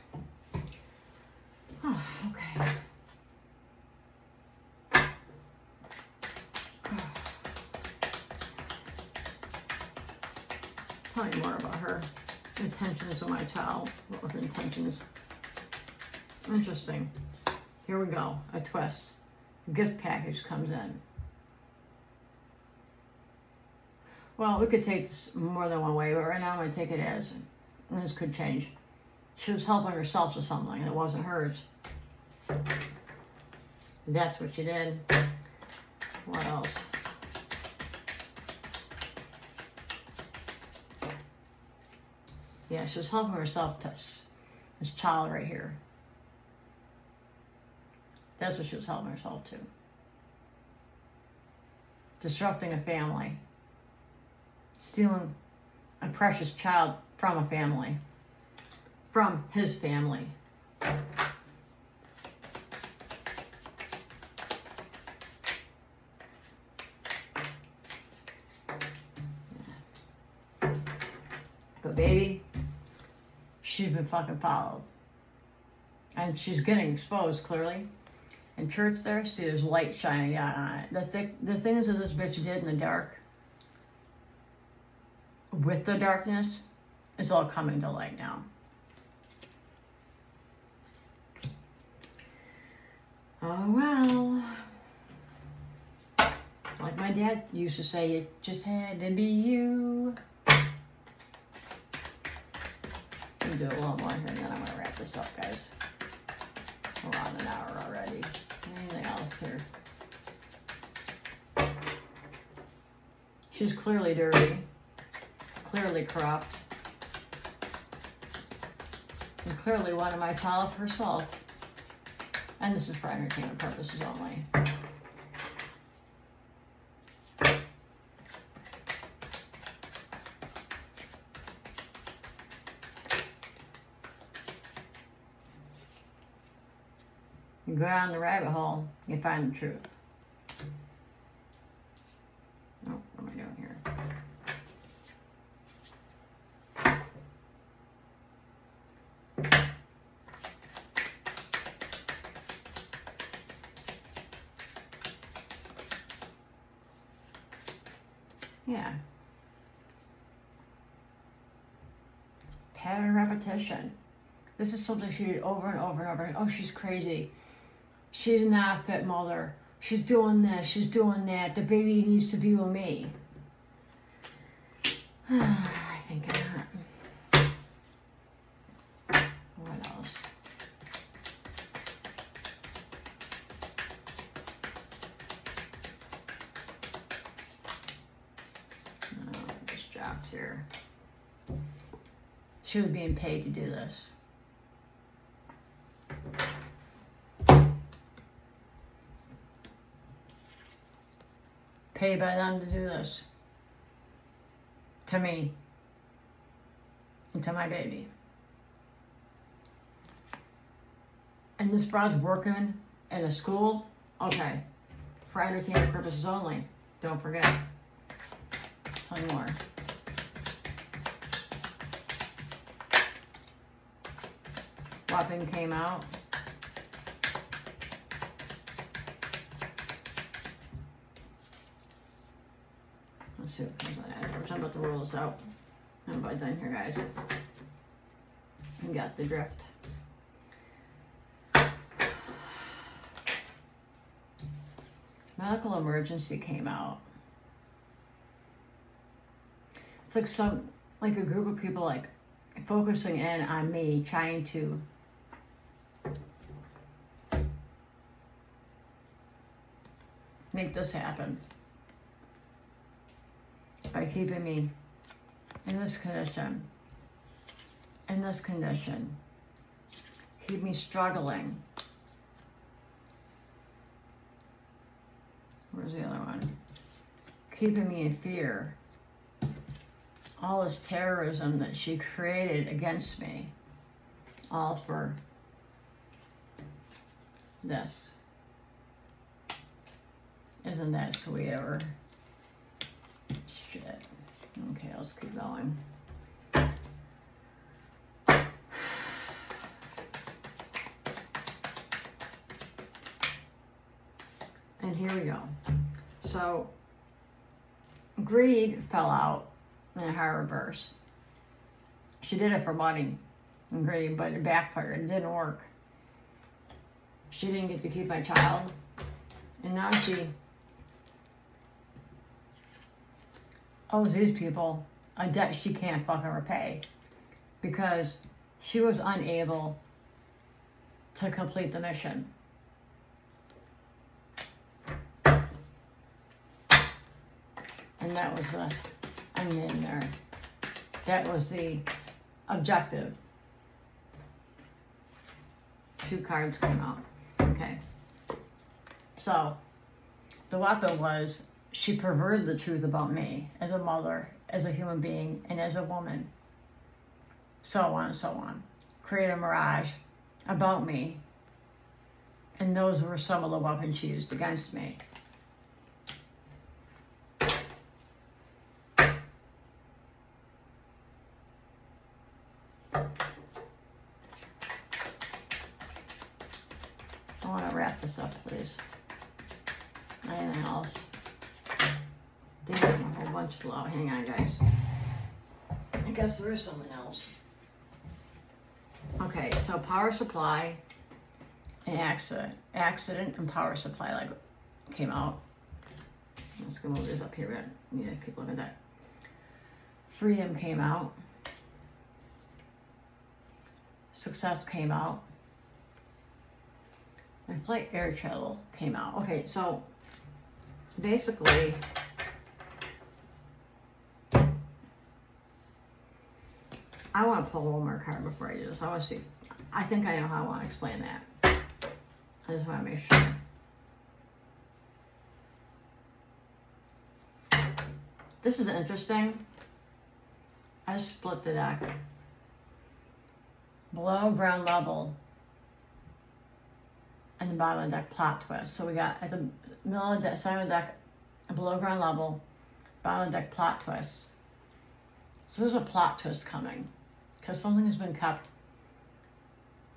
Oh, okay. Tell me more about her intentions of my child. What were her intentions? Interesting. Here we go. A twist. A gift package comes in. Well, we could take this more than one way, but right now I'm going to take it as, and this could change. She was helping herself to something, and it wasn't hers. That's what she did. What else? Yeah, she was helping herself to this child right here. That's what she was helping herself to. Disrupting a family. Stealing a precious child from a family. From his family. But baby, she's been fucking followed. And she's getting exposed, clearly. In church there, see there's light shining out on it. The things that this bitch did in the dark, with the darkness, is all coming to light now. Oh well. Like my dad used to say, it just had to be you. I'll do a little more here and then I'm going to wrap this up, guys. Around an hour already. Anything else here? She's clearly dirty, clearly corrupt, and clearly wanted my child for herself. And this is for entertainment purposes only. You go down the rabbit hole, you find the truth. Oh, what am I doing here? Yeah. Pattern repetition. This is something she did over and over and over. Oh, she's crazy. She's not a fit mother. She's doing this. She's doing that. The baby needs to be with me. I think not. What else? Oh, just dropped here. She was being paid to do this. Paid by them to do this. To me. And to my baby. And this broad's working in a school? Okay. For entertainment purposes only. Don't forget. Tell you more. Weapon came out. Let's see what comes on that. I'm about to roll this out. I'm about done here, guys. You got the drift. Medical emergency came out. It's like a group of people like focusing in on me, trying to make this happen. By keeping me in this condition, keep me struggling. Where's the other one? Keeping me in fear. All this terrorism that she created against me, all for this. Isn't that sweet of her? Shit. Okay, let's keep going. And here we go. So, greed fell out in a high reverse. She did it for money and greed, but it backfired. It didn't work. She didn't get to keep my child. And now she owes these people a debt she can't fucking repay because she was unable to complete the mission. And that was the ending there. That was the objective. 2 cards came out. Okay. So, the weapon was she perverted the truth about me as a mother, as a human being, and as a woman. So on and so on. Create a mirage about me. And those were some of the weapons she used against me. I want to wrap this up, please. Anything else? Damn, a whole bunch flew out. Hang on, guys. I guess there is something else. Okay, so power supply an accident and power supply like came out. Let's go move this up here. We need to keep looking at that. Freedom came out. Success came out. My flight air travel came out. Okay, so basically, I want to pull one more card before I do this. I want to see. I think I know how I want to explain that. I just want to make sure. This is interesting. I just split the deck. Below ground level and the bottom of the deck plot twist. So we got at the middle of the side of the deck, below ground level, bottom of the deck plot twist. So there's a plot twist coming because something has been kept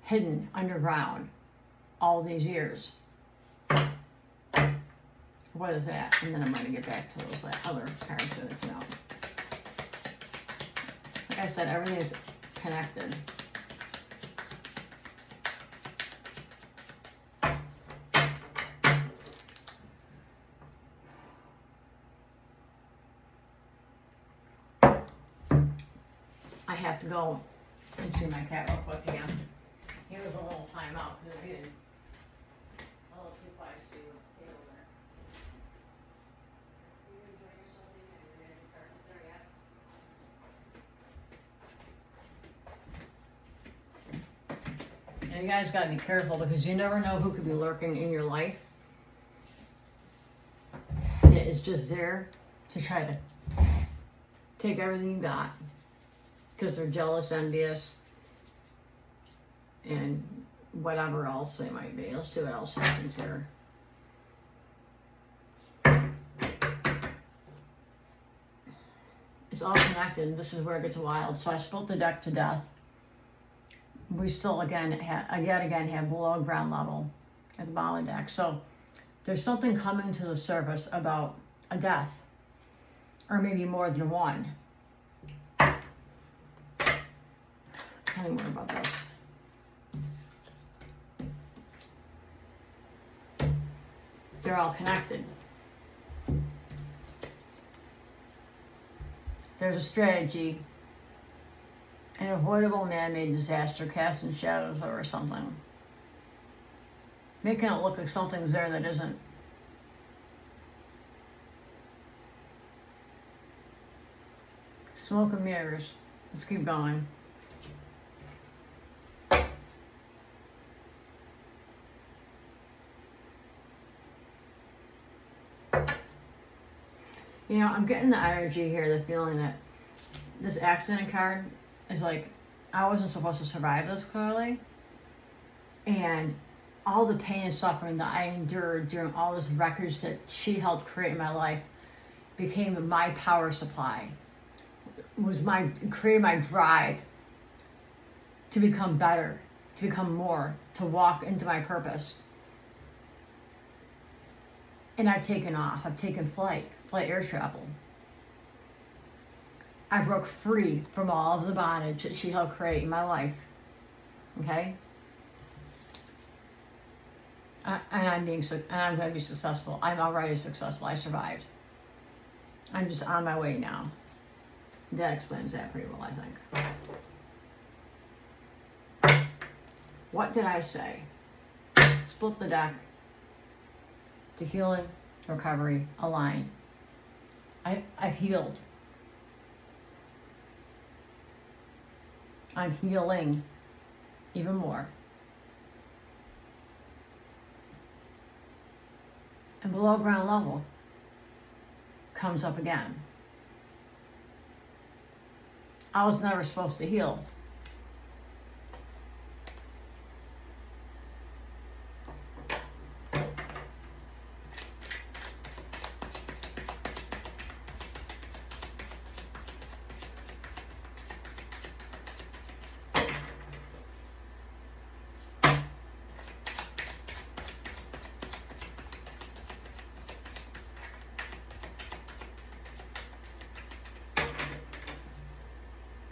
hidden underground all these years. What is that? And then I'm going to get back to those other cards that come out. Like I said, everything is connected. I have to go and see my cat real quick again. He was a little time out because he didn't. A little too feisty with the tail there. You enjoy yourself again? You ready to start up there yet? And you guys got to be careful because you never know who could be lurking in your life. That is just there to try to take everything you got. Because they're jealous, envious, and whatever else they might be. Let's see what else happens here. It's all connected. This is where it gets wild. So I split the deck to death. We still again have below ground level at the bottom of the deck. So there's something coming to the surface about a death, or maybe more than one. Tell me more about this. They're all connected. There's a strategy, an avoidable man-made disaster casting shadows over something. Making it look like something's there that isn't. Smoke and mirrors. Let's keep going. You know, I'm getting the energy here, the feeling that this accident card is like, I wasn't supposed to survive this clearly. And all the pain and suffering that I endured during all this wreckage that she helped create in my life became my power supply. Created my drive to become better, to become more, to walk into my purpose. And I've taken off. I've taken flight air travel. I broke free from all of the bondage that she helped create in my life. Okay? And I'm going to be successful. I'm already successful. I survived. I'm just on my way now. That explains that pretty well, I think. What did I say? Split the deck to healing, recovery, align. I've healed. I'm healing even more. And below ground level comes up again. I was never supposed to heal.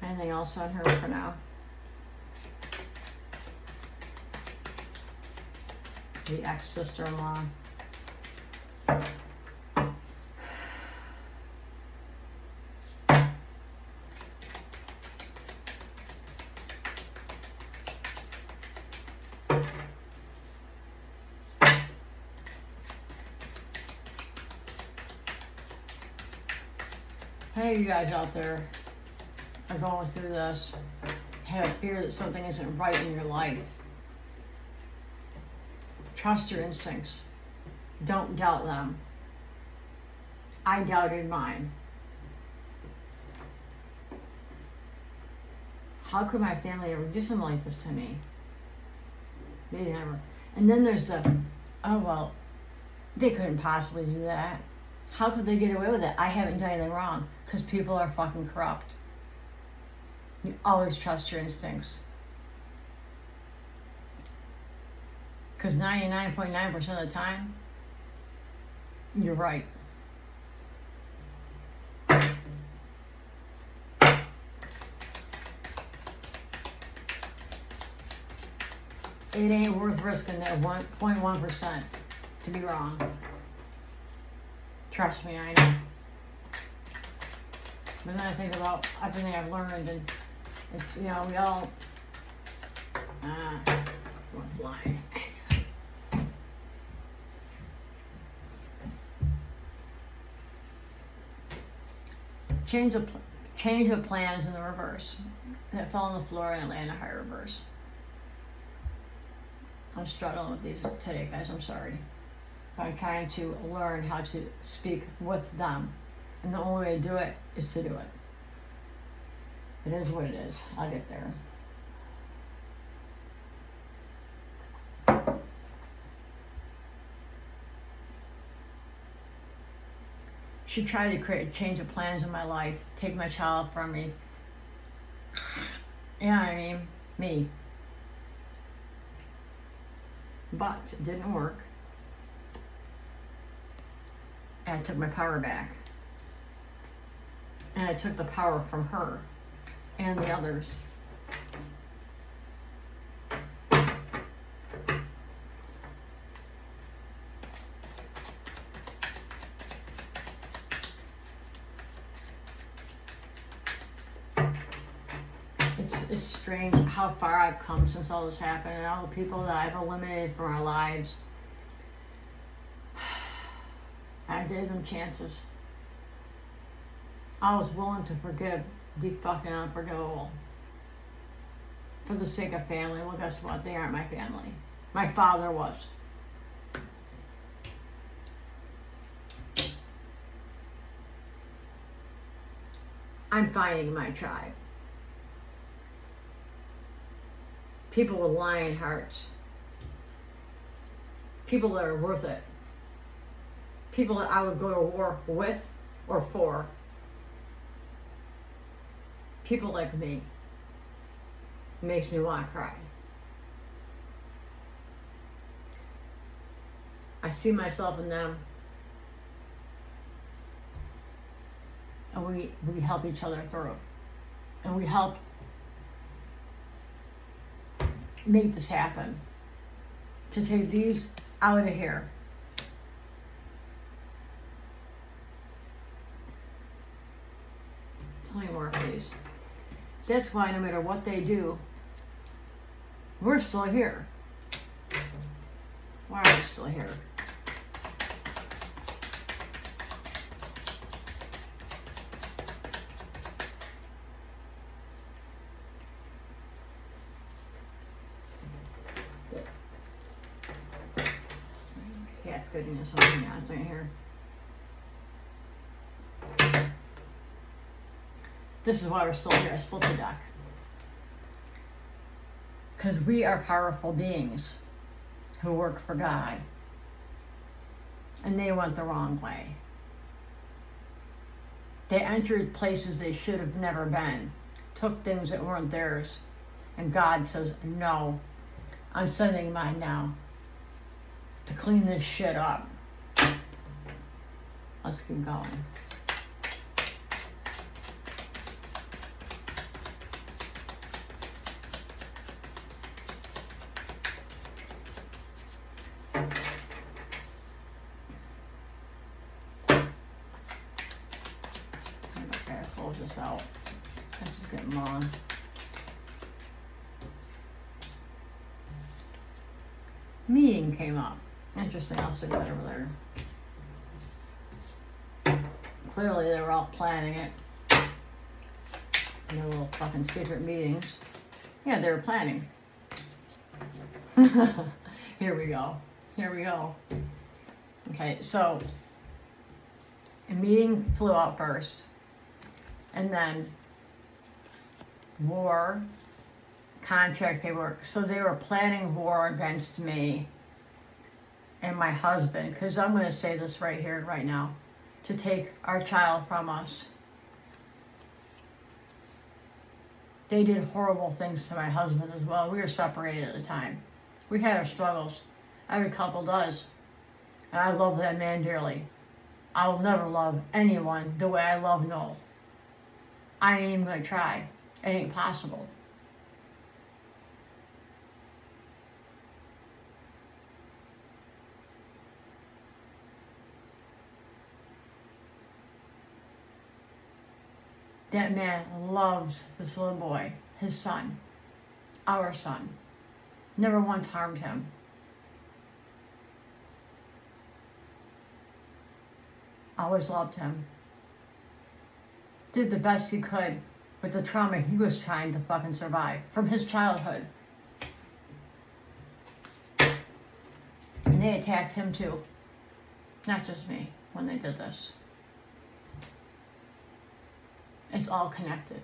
Anything else on her for now? the ex-sister-in-law. Hey, you guys out there are going through this, have a fear that something isn't right in your life. Trust your instincts. Don't doubt them. I doubted mine. How could my family ever do something like this to me? They never. And then there's the, oh well, they couldn't possibly do that. How could they get away with it? I haven't done anything wrong. Because people are fucking corrupt. You always trust your instincts. Because 99.9% of the time, you're right. It ain't worth risking that 1.1% to be wrong. Trust me, I know. But then I think about everything I've learned, and it's, you know, we all, one flying. Change of plans in the reverse. That fell on the floor and it landed high reverse. I'm struggling with these today, guys. I'm sorry. But I'm trying to learn how to speak with them. And the only way to do it is to do it. It is what it is. I'll get there. She tried to create a change of plans in my life, take my child from me. You know what I mean? Me. But it didn't work. And I took my power back. And I took the power from her and the others. It's strange how far I've come since all this happened, and all the people that I've eliminated from our lives. I gave them chances. I was willing to forgive the fucking unforgivable for the sake of family. Well, guess what? They aren't my family. My father was. I'm finding my tribe. People with lion hearts. People that are worth it. People that I would go to war with or for. People like me. It makes me want to cry. I see myself in them. And we help each other through. And we help make this happen. To take these out of here. Tell me more, please. That's why no matter what they do, we're still here. Why are we still here? Yeah, it's good to know something else in here. This is why we're still here. I split the deck. Because we are powerful beings who work for God. And they went the wrong way. They entered places they should have never been. Took things that weren't theirs. And God says, no, I'm sending mine now to clean this shit up. Let's keep going. this out. This is getting long. Meeting came up. Interesting, I'll stick that over there. Clearly they were all planning it. No little fucking secret meetings. Yeah, they were planning. Here we go. Here we go. Okay, so a meeting flew out first. And then war, contract paperwork. So they were planning war against me and my husband, because I'm going to say this right here, right now, to take our child from us. They did horrible things to my husband as well. We were separated at the time. We had our struggles. Every couple does. And I love that man dearly. I will never love anyone the way I love Noel. I ain't even going to try. It ain't possible. That man loves this little boy, his son, our son. Never once harmed him. Always loved him. Did the best he could with the trauma he was trying to fucking survive from his childhood. And they attacked him too. Not just me when they did this. It's all connected.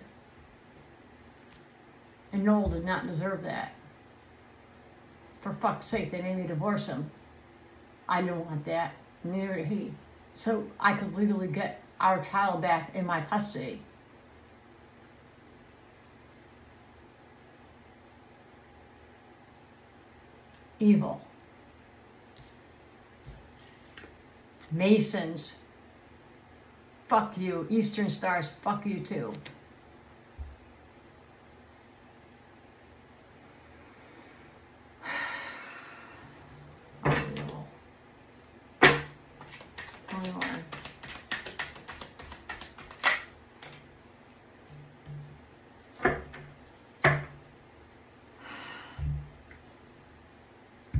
And Noel did not deserve that. For fuck's sake, they made me divorce him. I didn't want that. Neither did he. So I could legally get our child back in my custody. Evil. Masons. Fuck you. Eastern Stars, fuck you too. Unbelievable. Tell me more.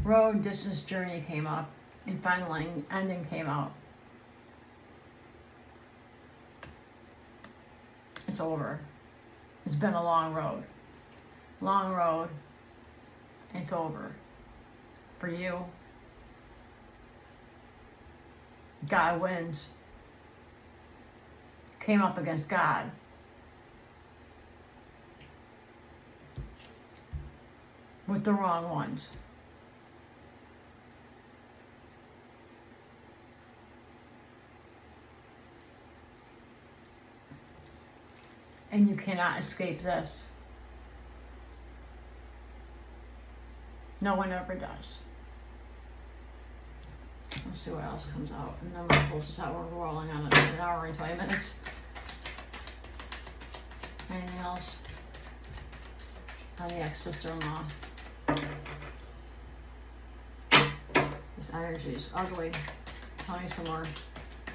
Road distance journey came up, and finally ending came out. It's over. It's been a long road. Long road. It's over. For you. God wins. Came up against God. With the wrong ones. And you cannot escape this. No one ever does. Let's see what else comes out. And then we'll close this out. We're rolling on it an hour and 20 minutes. Anything else? On the ex-sister-in-law. This energy is ugly. Tell me some more.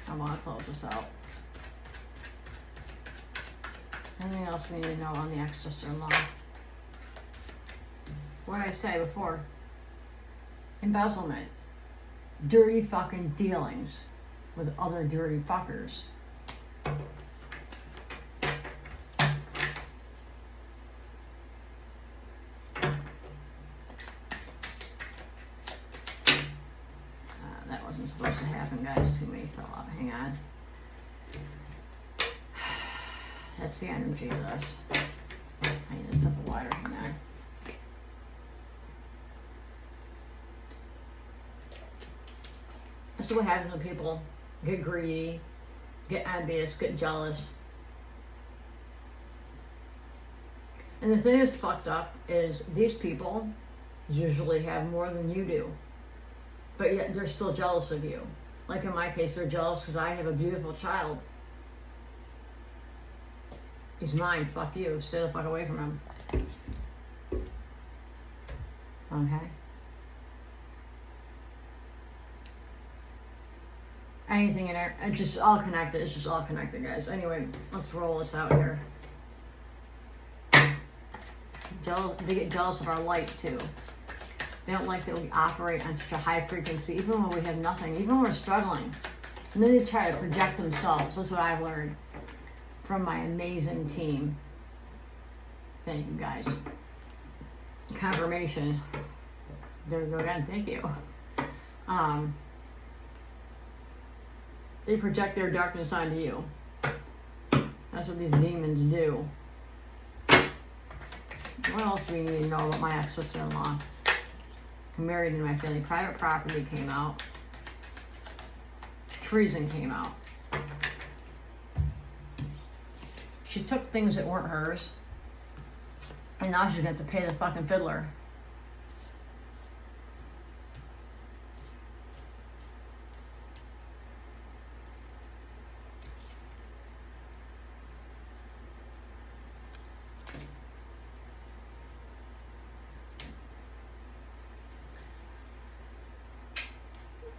I want to close this out. Anything else we need to know on the ex-sister-in-law? What did I say before? Embezzlement. Dirty fucking dealings with other dirty fuckers. That wasn't supposed to happen, guys. Too many fell out. Hang on. That's the energy of this. I need a sip of water. Hang on. This is what happens when people get greedy, get envious, get jealous. And the thing that's fucked up is these people usually have more than you do. But yet they're still jealous of you. Like in my case, they're jealous because I have a beautiful child. He's mine, fuck you. Stay the fuck away from him. Okay? anything in there. It's just all connected. It's just all connected, guys. Anyway, let's roll this out here. They get jealous of our light too. They don't like that we operate on such a high frequency, even when we have nothing, even when we're struggling. And then they try to project themselves. That's what I've learned from my amazing team. Thank you, guys. Confirmation. There we go again. Thank you. They project their darkness onto you. That's what these demons do. What else do we need to know about my ex-sister-in-law? Who married into my family. Private property came out. Treason came out. She took things that weren't hers. And now she's going to have to pay the fucking fiddler.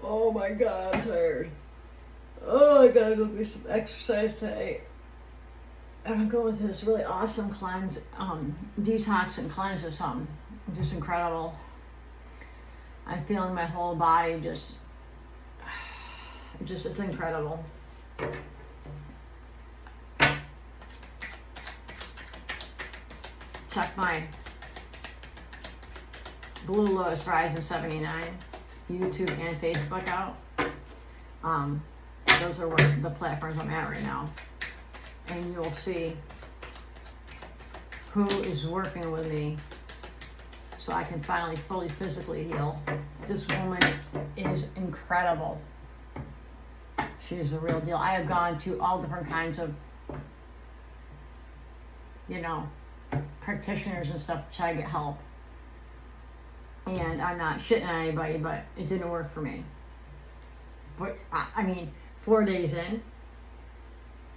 Oh my God, I'm tired. Oh, I gotta go do some exercise today. I'm going through this really awesome cleanse, detox and cleanse or something. Just incredible. I'm feeling my whole body it's incredible. Check my Blue Lotus Rising 79 YouTube and Facebook out. Those are the platforms I'm at right now. And you'll see who is working with me so I can finally fully physically heal. This woman is incredible. She's the real deal. I have gone to all different kinds of, practitioners and stuff to try to get help. And I'm not shitting on anybody, but it didn't work for me. But, 4 days in,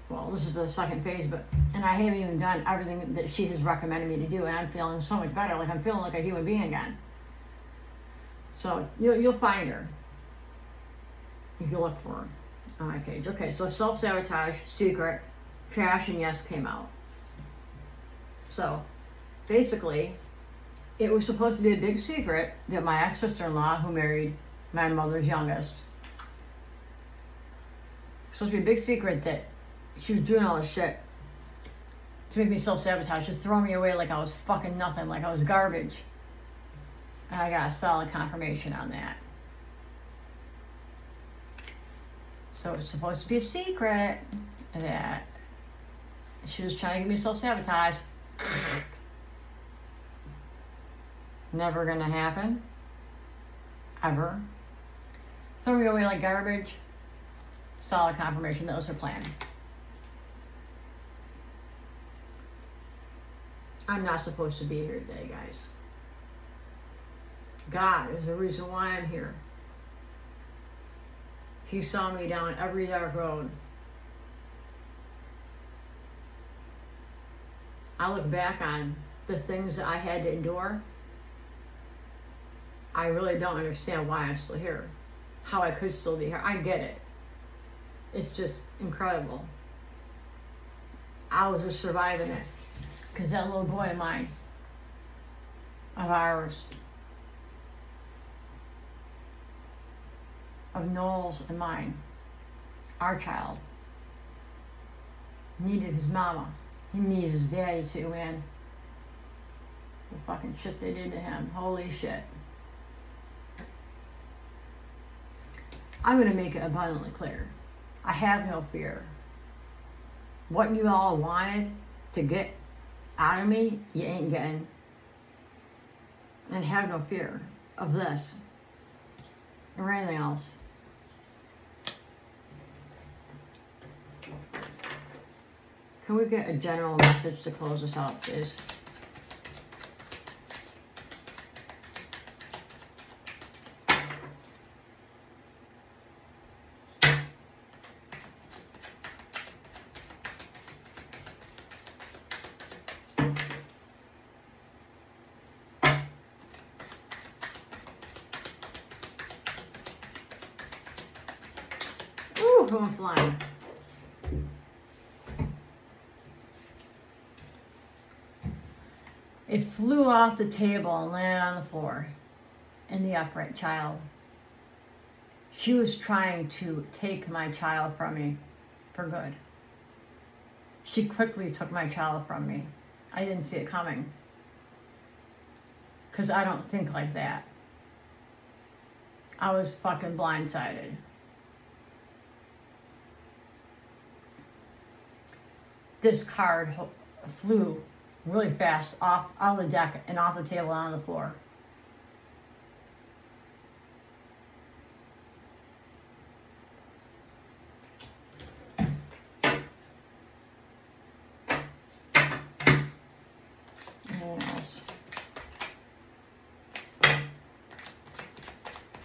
well, this is the second phase, and I haven't even done everything that she has recommended me to do, and I'm feeling so much better. Like I'm feeling like a human being again. So you'll find her if you look for her on my page. Okay, so self-sabotage, secret, trash, and yes came out. So basically, it was supposed to be a big secret that my ex-sister-in-law, who married my mother's youngest, supposed to be a big secret that she was doing all this shit to make me self-sabotage, just throwing me away like I was fucking nothing, like I was garbage. And I got a solid confirmation on that. So it's supposed to be a secret that she was trying to get me self-sabotage. Never gonna happen. Ever. Throw me away like garbage. Solid confirmation that was her plan. I'm not supposed to be here today, guys. God is the reason why I'm here. He saw me down every dark road. I look back on the things that I had to endure. I really don't understand why I'm still here. How I could still be here. I get it. It's just incredible. I was just surviving it. Because that little boy of mine, of ours, of Noel's and mine, our child, needed his mama. He needs his daddy too, man. The fucking shit they did to him. Holy shit. I'm going to make it abundantly clear. I have no fear. What you all wanted to get out of me, you ain't getting. And have no fear of this or anything else. Can we get a general message to close this out, please? Woo, it went flying. It flew off the table and landed on the floor in the upright child. She was trying to take my child from me for good. She quickly took my child from me. I didn't see it coming. Because I don't think like that. I was fucking blindsided. This card flew really fast off the deck and off the table and on the floor.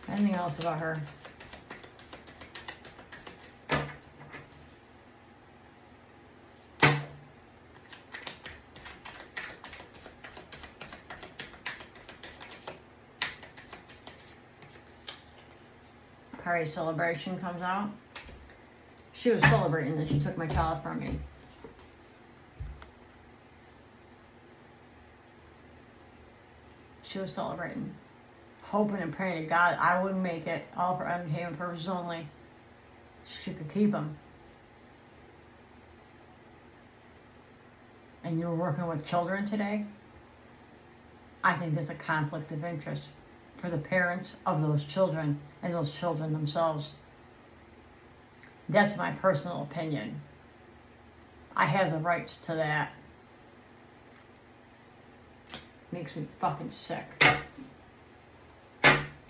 Anything else about her? Party celebration comes out. She was celebrating that she took my child from me. She was celebrating. Hoping and praying to God I wouldn't make it, all for entertainment purposes only. She could keep him. And you're working with children today? I think there's a conflict of interest for the parents of those children and those children themselves. That's my personal opinion. I have the right to that. Makes me fucking sick.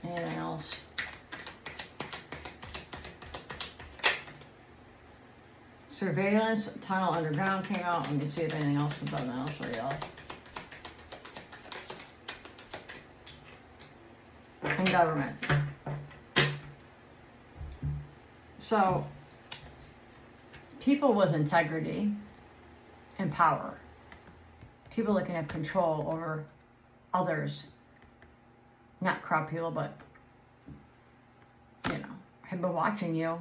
Anything else? Surveillance tunnel underground came out. Let me see if anything else was done. I'll show you all. And government. So, people with integrity and power, people that can have control over others, not corrupt people, but, you know, have been watching you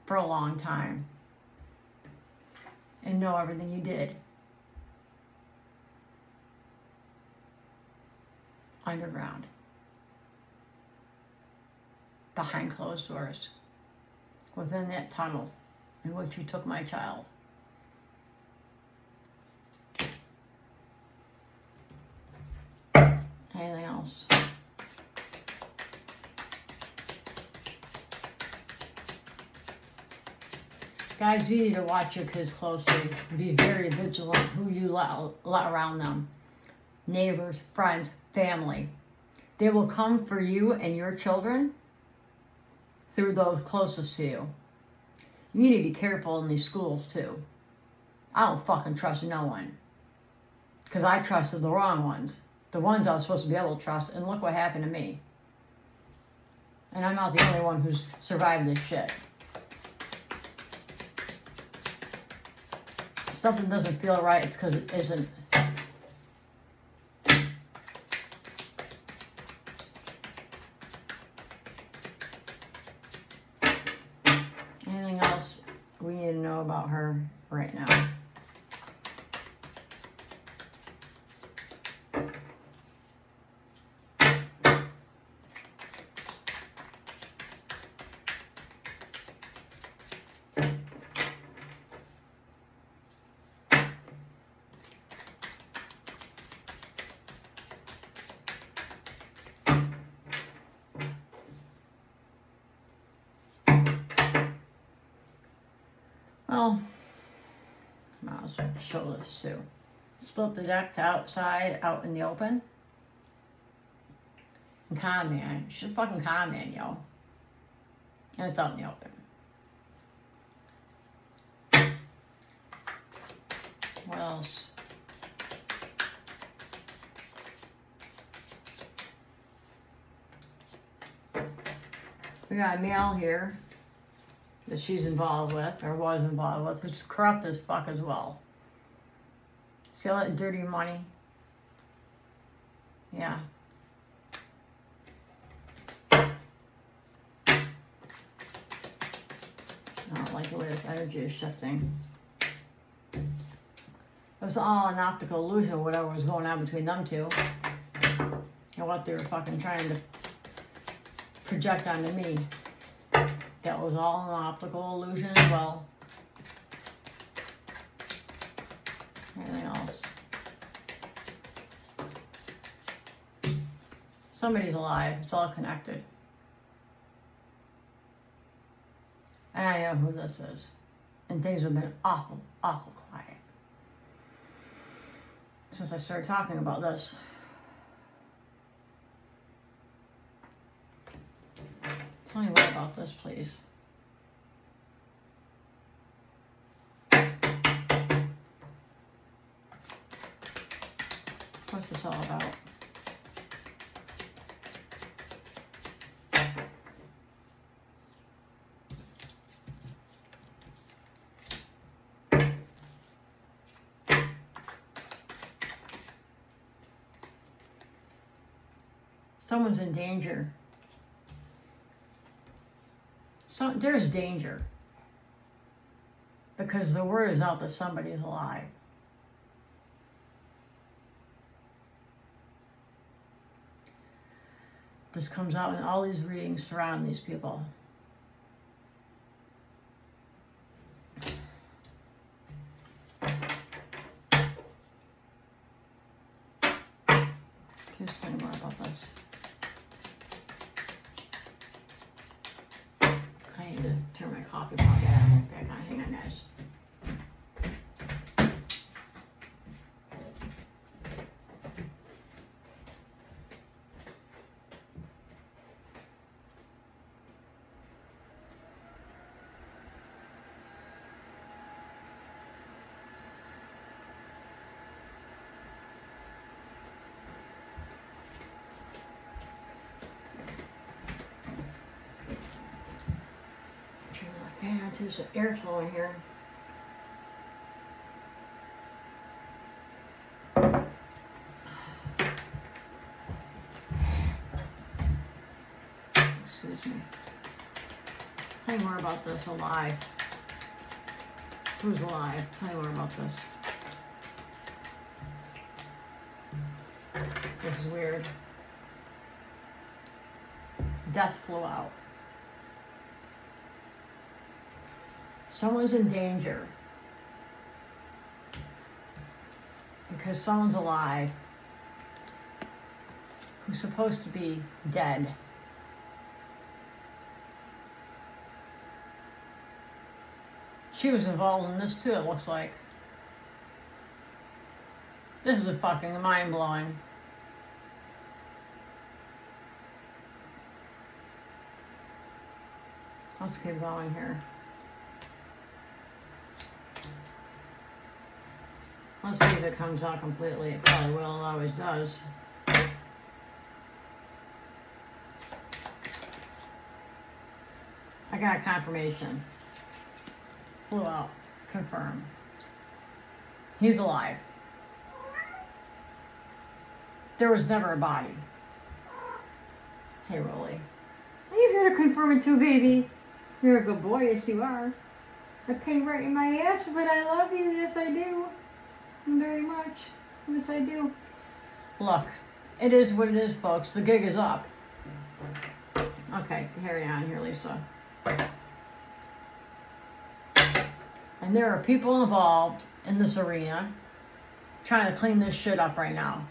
for a long time and know everything you did. Underground. Behind closed doors. Within that tunnel in which you took my child. Anything else? Guys, you need to watch your kids closely. Be very vigilant who you let around them. Neighbors, friends, family. They will come for you and your children through those closest to you. You need to be careful in these schools too. I don't fucking trust no one. Because I trusted the wrong ones. The ones I was supposed to be able to trust, and look what happened to me. And I'm not the only one who's survived this shit. If something doesn't feel right, it's because it isn't. Anything else we need to know about her right now? Well, might as well show this too. Split the deck to outside, out in the open. And con man. She's a fucking con man, yo. And it's out in the open. What else? We got a male here that she's involved with, or was involved with, who's corrupt as fuck as well. See all that dirty money? Yeah. I don't like the way this energy is shifting. It was all an optical illusion of whatever was going on between them two. And what they were fucking trying to project onto me. That was all an optical illusion as well. Anything else? Somebody's alive. It's all connected. And I know who this is. And things have been awful, awful quiet since I started talking about this. Tell me more about this, please. What's this all about? Someone's in danger. So there's danger. Because the word is out that somebody's alive. This comes out in all these readings surround these people. Please tell me more about this. I need to turn my coffee pot back on. Hang on, guys. Okay, I do some airflow in here. Excuse me. Tell me more about this. Alive. Who's alive? Tell me more about this. This is weird. Death flew out. Someone's in danger because someone's alive who's supposed to be dead. She was involved in this too, it looks like. This is fucking mind-blowing. Let's keep going here. Let's see if it comes out completely. It probably will, it always does. I got a confirmation. Flew out. Confirmed. He's alive. There was never a body. Hey, Rolly. Are you here to confirm it too, baby? You're a good boy, yes you are. I pain right in my ass, but I love you, yes I do. Very much. Yes, I do. Look, it is what it is, folks. The gig is up. Okay, carry on here, Lisa. And there are people involved in this arena trying to clean this shit up right now.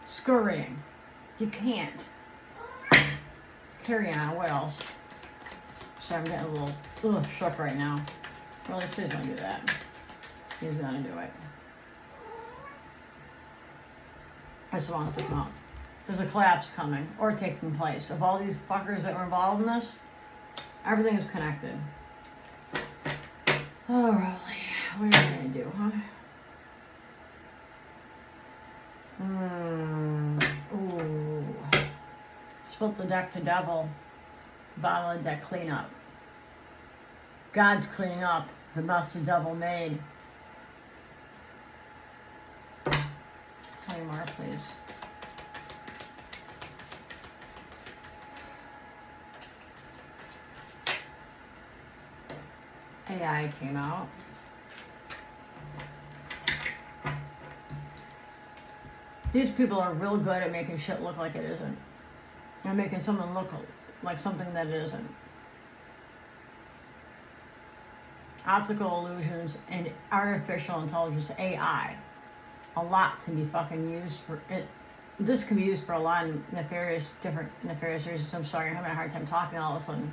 Scurrying. You can't. Carry on. What else? Sorry, I'm getting a little shook right now. Really, please don't do that. He's gonna do it. This wants to come up. There's a collapse coming or taking place. Of all these fuckers that were involved in this, everything is connected. Oh, Rolly, what are you gonna do, huh? Ooh. Split the deck to devil. Bottom of the deck cleanup. God's cleaning up the mess the devil made. Tell me more, please. AI came out. These people are real good at making shit look like it isn't. And making someone look like something that it isn't. Optical illusions and artificial intelligence, AI. A lot can be fucking used for it. This can be used for a lot of different nefarious reasons. I'm sorry, I'm having a hard time talking all of a sudden.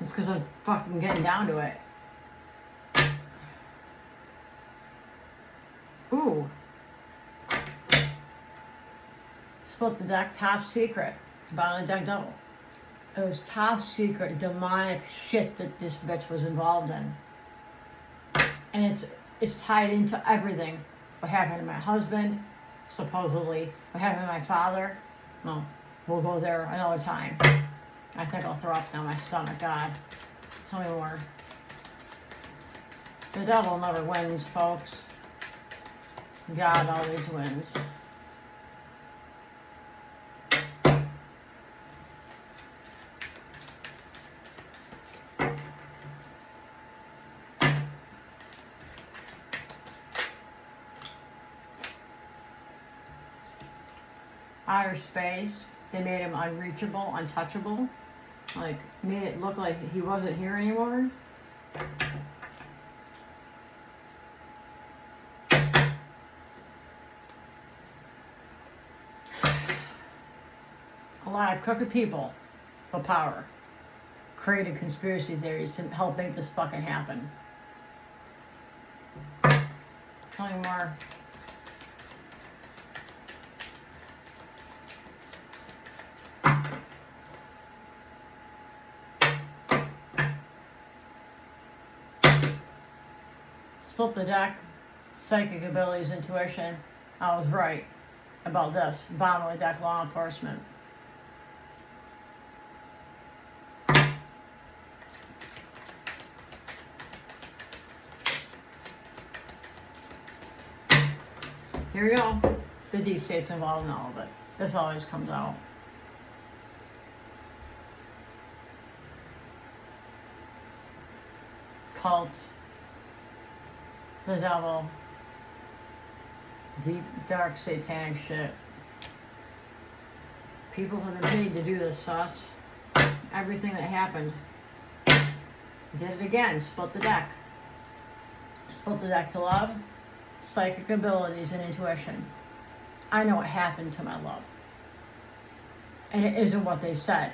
It's because I'm fucking getting down to it. Ooh. Split the deck, top secret. Bottom of the deck double. It was top secret demonic shit that this bitch was involved in. And it's tied into everything. What happened to my husband, supposedly. What happened to my father. Well, we'll go there another time. I think I'll throw up down my stomach. God, tell me more. The devil never wins, folks. God always wins. Outer space, they made him unreachable, untouchable. Like, made it look like he wasn't here anymore. A lot of crooked people for power created conspiracy theories to help make this fucking happen. Tell me more. Split the deck, psychic abilities, intuition. I was right about this. Bottom of the deck, law enforcement. Here we go. The deep state's involved in all of it. This always comes out. Cults. The devil. Deep, dark, satanic shit. People have been paid to do this sus. Everything that happened. Did it again. Split the deck. Split the deck to love, psychic abilities, and intuition. I know what happened to my love. And it isn't what they said.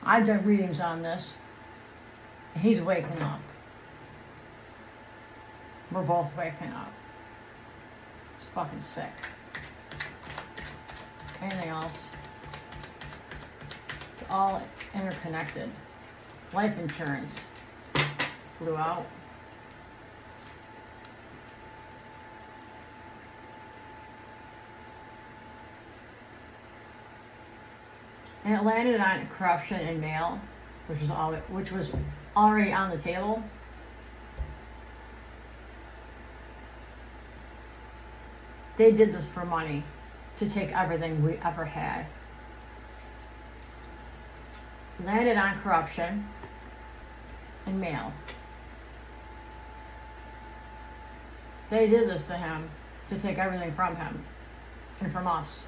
I've done readings on this. And he's waking up. We're both waking up. It's fucking sick. Anything else? It's all interconnected. Life insurance flew out. And it landed on corruption and mail, which was already on the table. They did this for money, to take everything we ever had. Landed on corruption and mail. They did this to him to take everything from him and from us.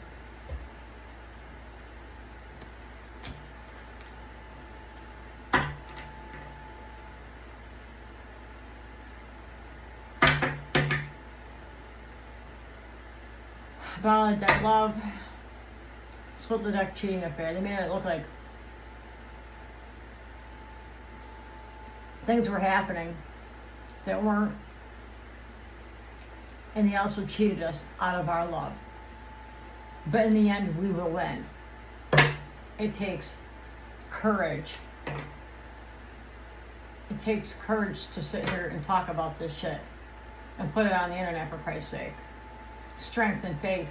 Bottom of the deck, love. Split the deck, cheating affair. They made it look like things were happening that weren't. And they also cheated us out of our love. But in the end, we will win. It takes courage. It takes courage to sit here and talk about this shit and put it on the internet, for Christ's sake. Strength and faith.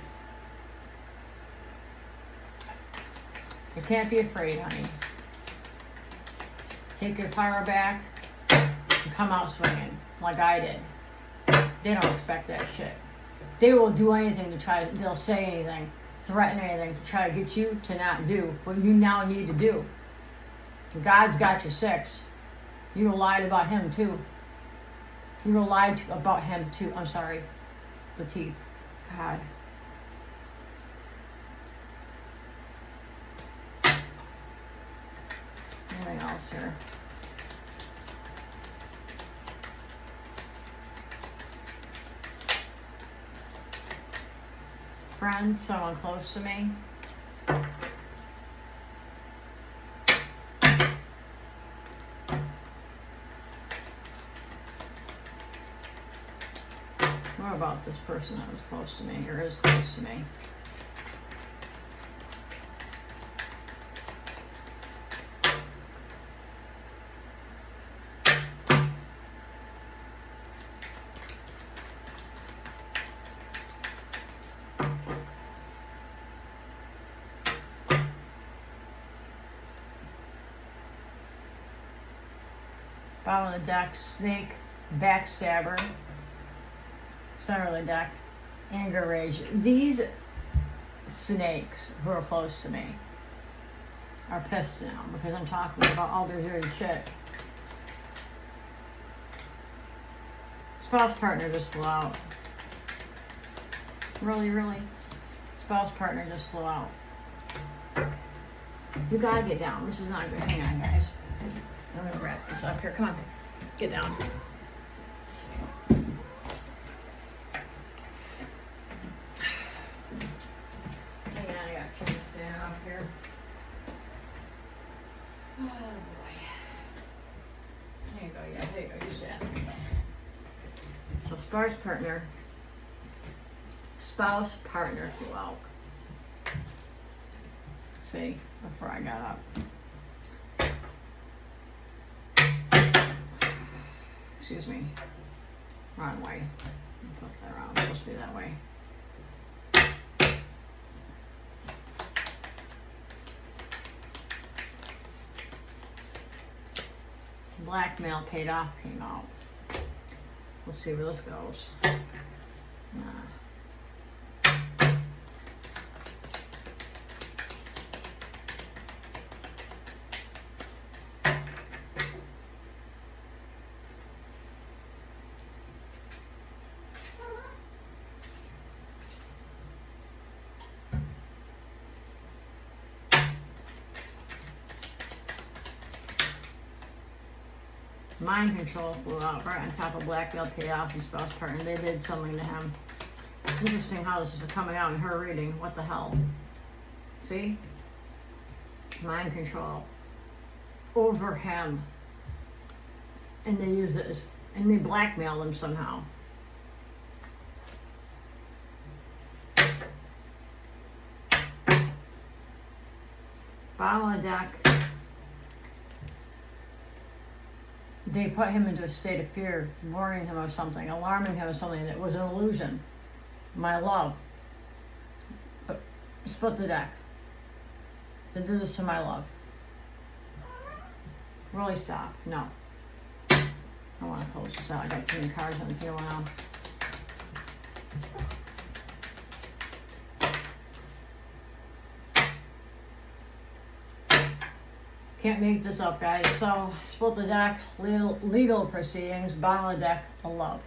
You can't be afraid, honey. Take your power back and come out swinging like I did. They don't expect that shit. They will do anything to try, they'll say anything, threaten anything to try to get you to not do what you now need to do. God's got you 6. You lied about him too. You lied about him too. I'm sorry. The teeth. God. Anything else here? Friend, someone close to me. What about this person that was close to me, or is close to me? Bottom of the deck, snake, backstabber. Center of the deck, anger, rage. These snakes who are close to me are pissed now because I'm talking about all their dirty shit. Spouse partner just flew out. Really? Spouse partner just flew out. You gotta get down. This is not good. Hang on, guys. I'm gonna wrap this up here. Come on. Get down. Hang on, I got kids down up here. Oh boy. There you go. Yeah, there you go. Use that. So spouse partner flew out. See, before I got up. Excuse me. Wrong way. Flip that around. It's supposed to be that way. Blackmail paid off came out. Let's see where this goes. Mind control flew out right on top of blackmail paid off and spouse partner. They did something to him. Interesting how this is coming out in her reading. What the hell? See? Mind control over him. And they use it and they blackmail him somehow. Bottom of the deck. They put him into a state of fear, warning him of something, alarming him of something that was an illusion. My love. But split the deck. They did this to my love. Really stop. No. I want to close this out. I got too many cards on this here now. Can't make this up, guys. So, split the deck, legal proceedings, bottom of the deck, a love.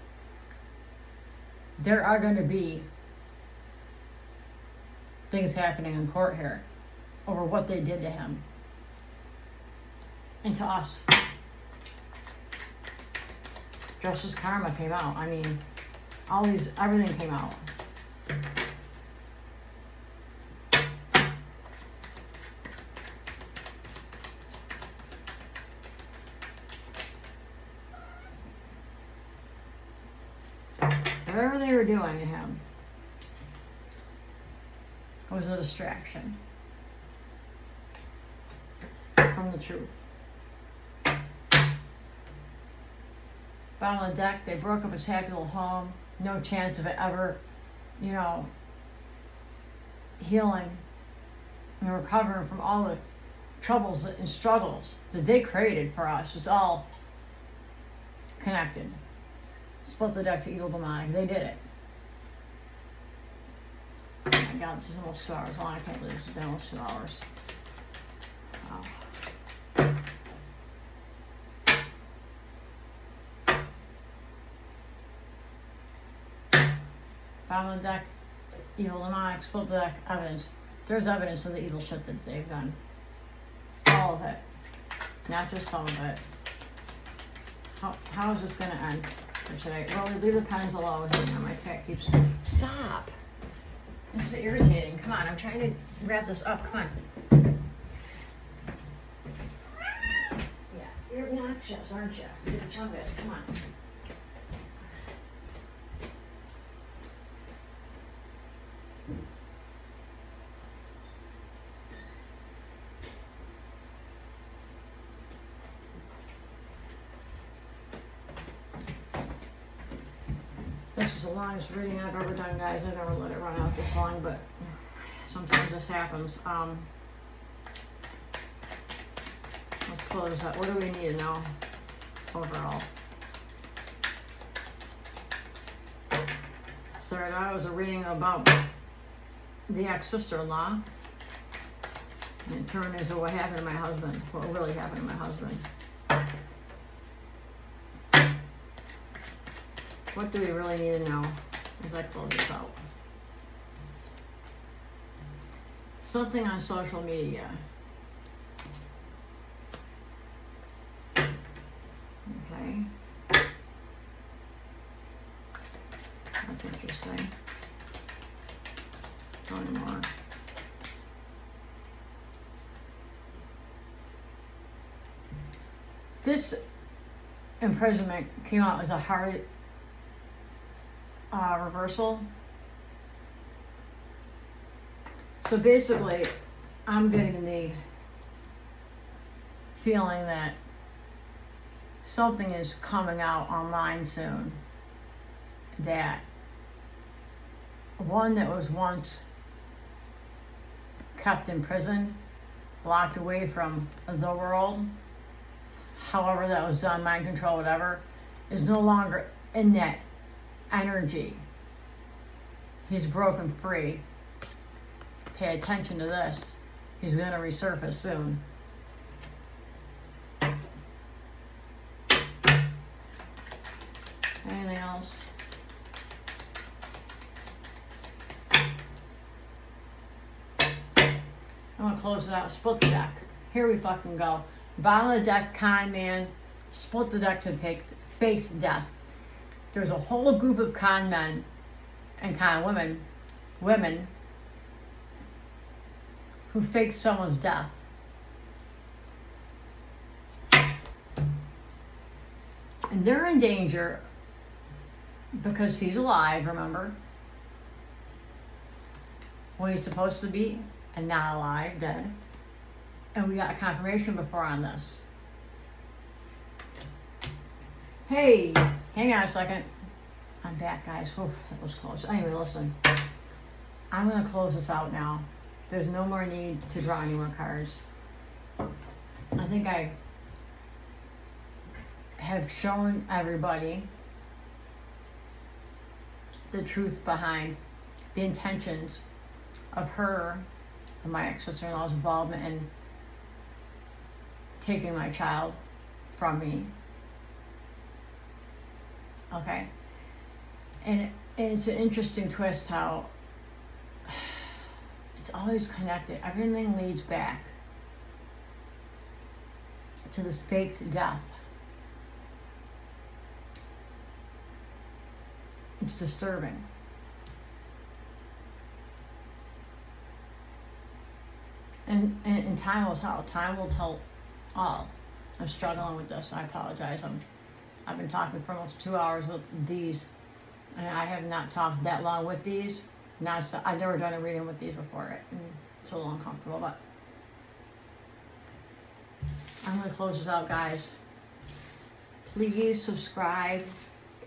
There are going to be things happening in court here over what they did to him and to us. Justice karma came out. I mean, everything came out. Whatever they were doing to him was a distraction from the truth. Bottom of the deck, they broke up his happy little home. No chance of it ever, healing and recovering from all the troubles and struggles that they created for us. It's all connected. Split the deck to evil demonic. They did it. Oh my God, this is almost 2 hours long. I can't believe this has been almost 2 hours. Wow. bottom of the deck, evil demonic, split the deck, evidence. There's evidence of the evil shit that they've done. All of it. Not just some of it. How is this going to end for today? Well, we leave the pens alone. Hang on, my cat keeps... Stop! This is irritating. Come on, I'm trying to wrap this up. Come on. Yeah, you're obnoxious, aren't you? You're the chungus. Come on. This is the longest reading I've ever done, guys. I never let it run out this long, but sometimes this happens. Let's close that. What do we need to know overall? Started out as a reading about the ex-sister-in-law, and it turned into what happened to my husband, what really happened to my husband. What do we really need to know as I close this out? Something on social media. Okay. That's interesting. One more. This imprisonment came out as a hard reversal. So basically, I'm getting the feeling that something is coming out online soon. That one that was once kept in prison, locked away from the world, however that was done, mind control, whatever, is no longer in that energy. He's broken free. Pay attention to this. He's going to resurface soon. Anything else? I'm going to close it out. Split the deck. Here we fucking go. Bottom of the deck, con man. Split the deck to fake death. There's a whole group of con men and con women who faked someone's death. And they're in danger because he's alive, remember? Well, he's supposed to be, and not alive, dead. And we got confirmation before on this. Hey, hang on a second. I'm back, guys. Oof, that was close. Anyway, listen. I'm going to close this out now. There's no more need to draw any more cards. I think I have shown everybody the truth behind the intentions of her and my ex-sister-in-law's involvement in taking my child from me. Okay? And it's an interesting twist how it's always connected. Everything leads back to this faked death. It's disturbing. And time will tell. Time will tell all. I'm struggling with this. I apologize. I've been talking for almost 2 hours with these. And I have not talked that long with these. I've never done a reading with these before. It's a little uncomfortable, but I'm going to close this out, guys. Please subscribe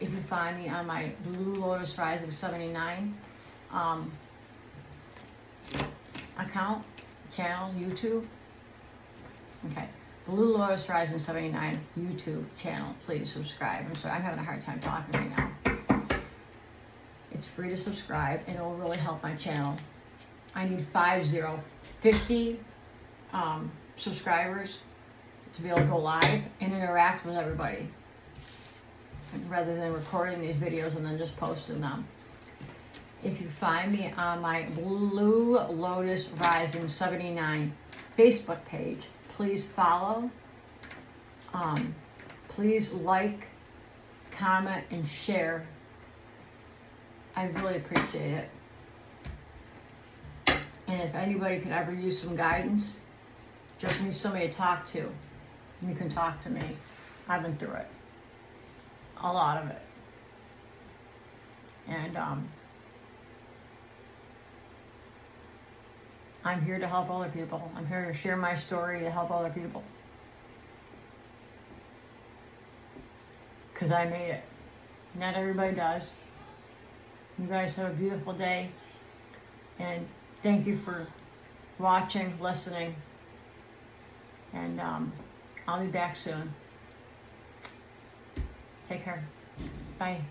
if you find me on my Blue Lotus Rising 79 account, channel, YouTube. Okay. Blue Lotus Rising 79 YouTube channel. Please subscribe. I'm having a hard time talking right now. It's free to subscribe and it will really help my channel. I need 50 subscribers to be able to go live and interact with everybody, rather than recording these videos and then just posting them. If you find me on my Blue Lotus Rising 79 Facebook page, please follow. Please like, comment, and share. I really appreciate it. And if anybody could ever use some guidance, just need somebody to talk to, you can talk to me. I've been through it. A lot of it. And I'm here to help other people. I'm here to share my story to help other people. Because I made it. Not everybody does. You guys have a beautiful day. And thank you for watching, listening. And I'll be back soon. Take care. Bye.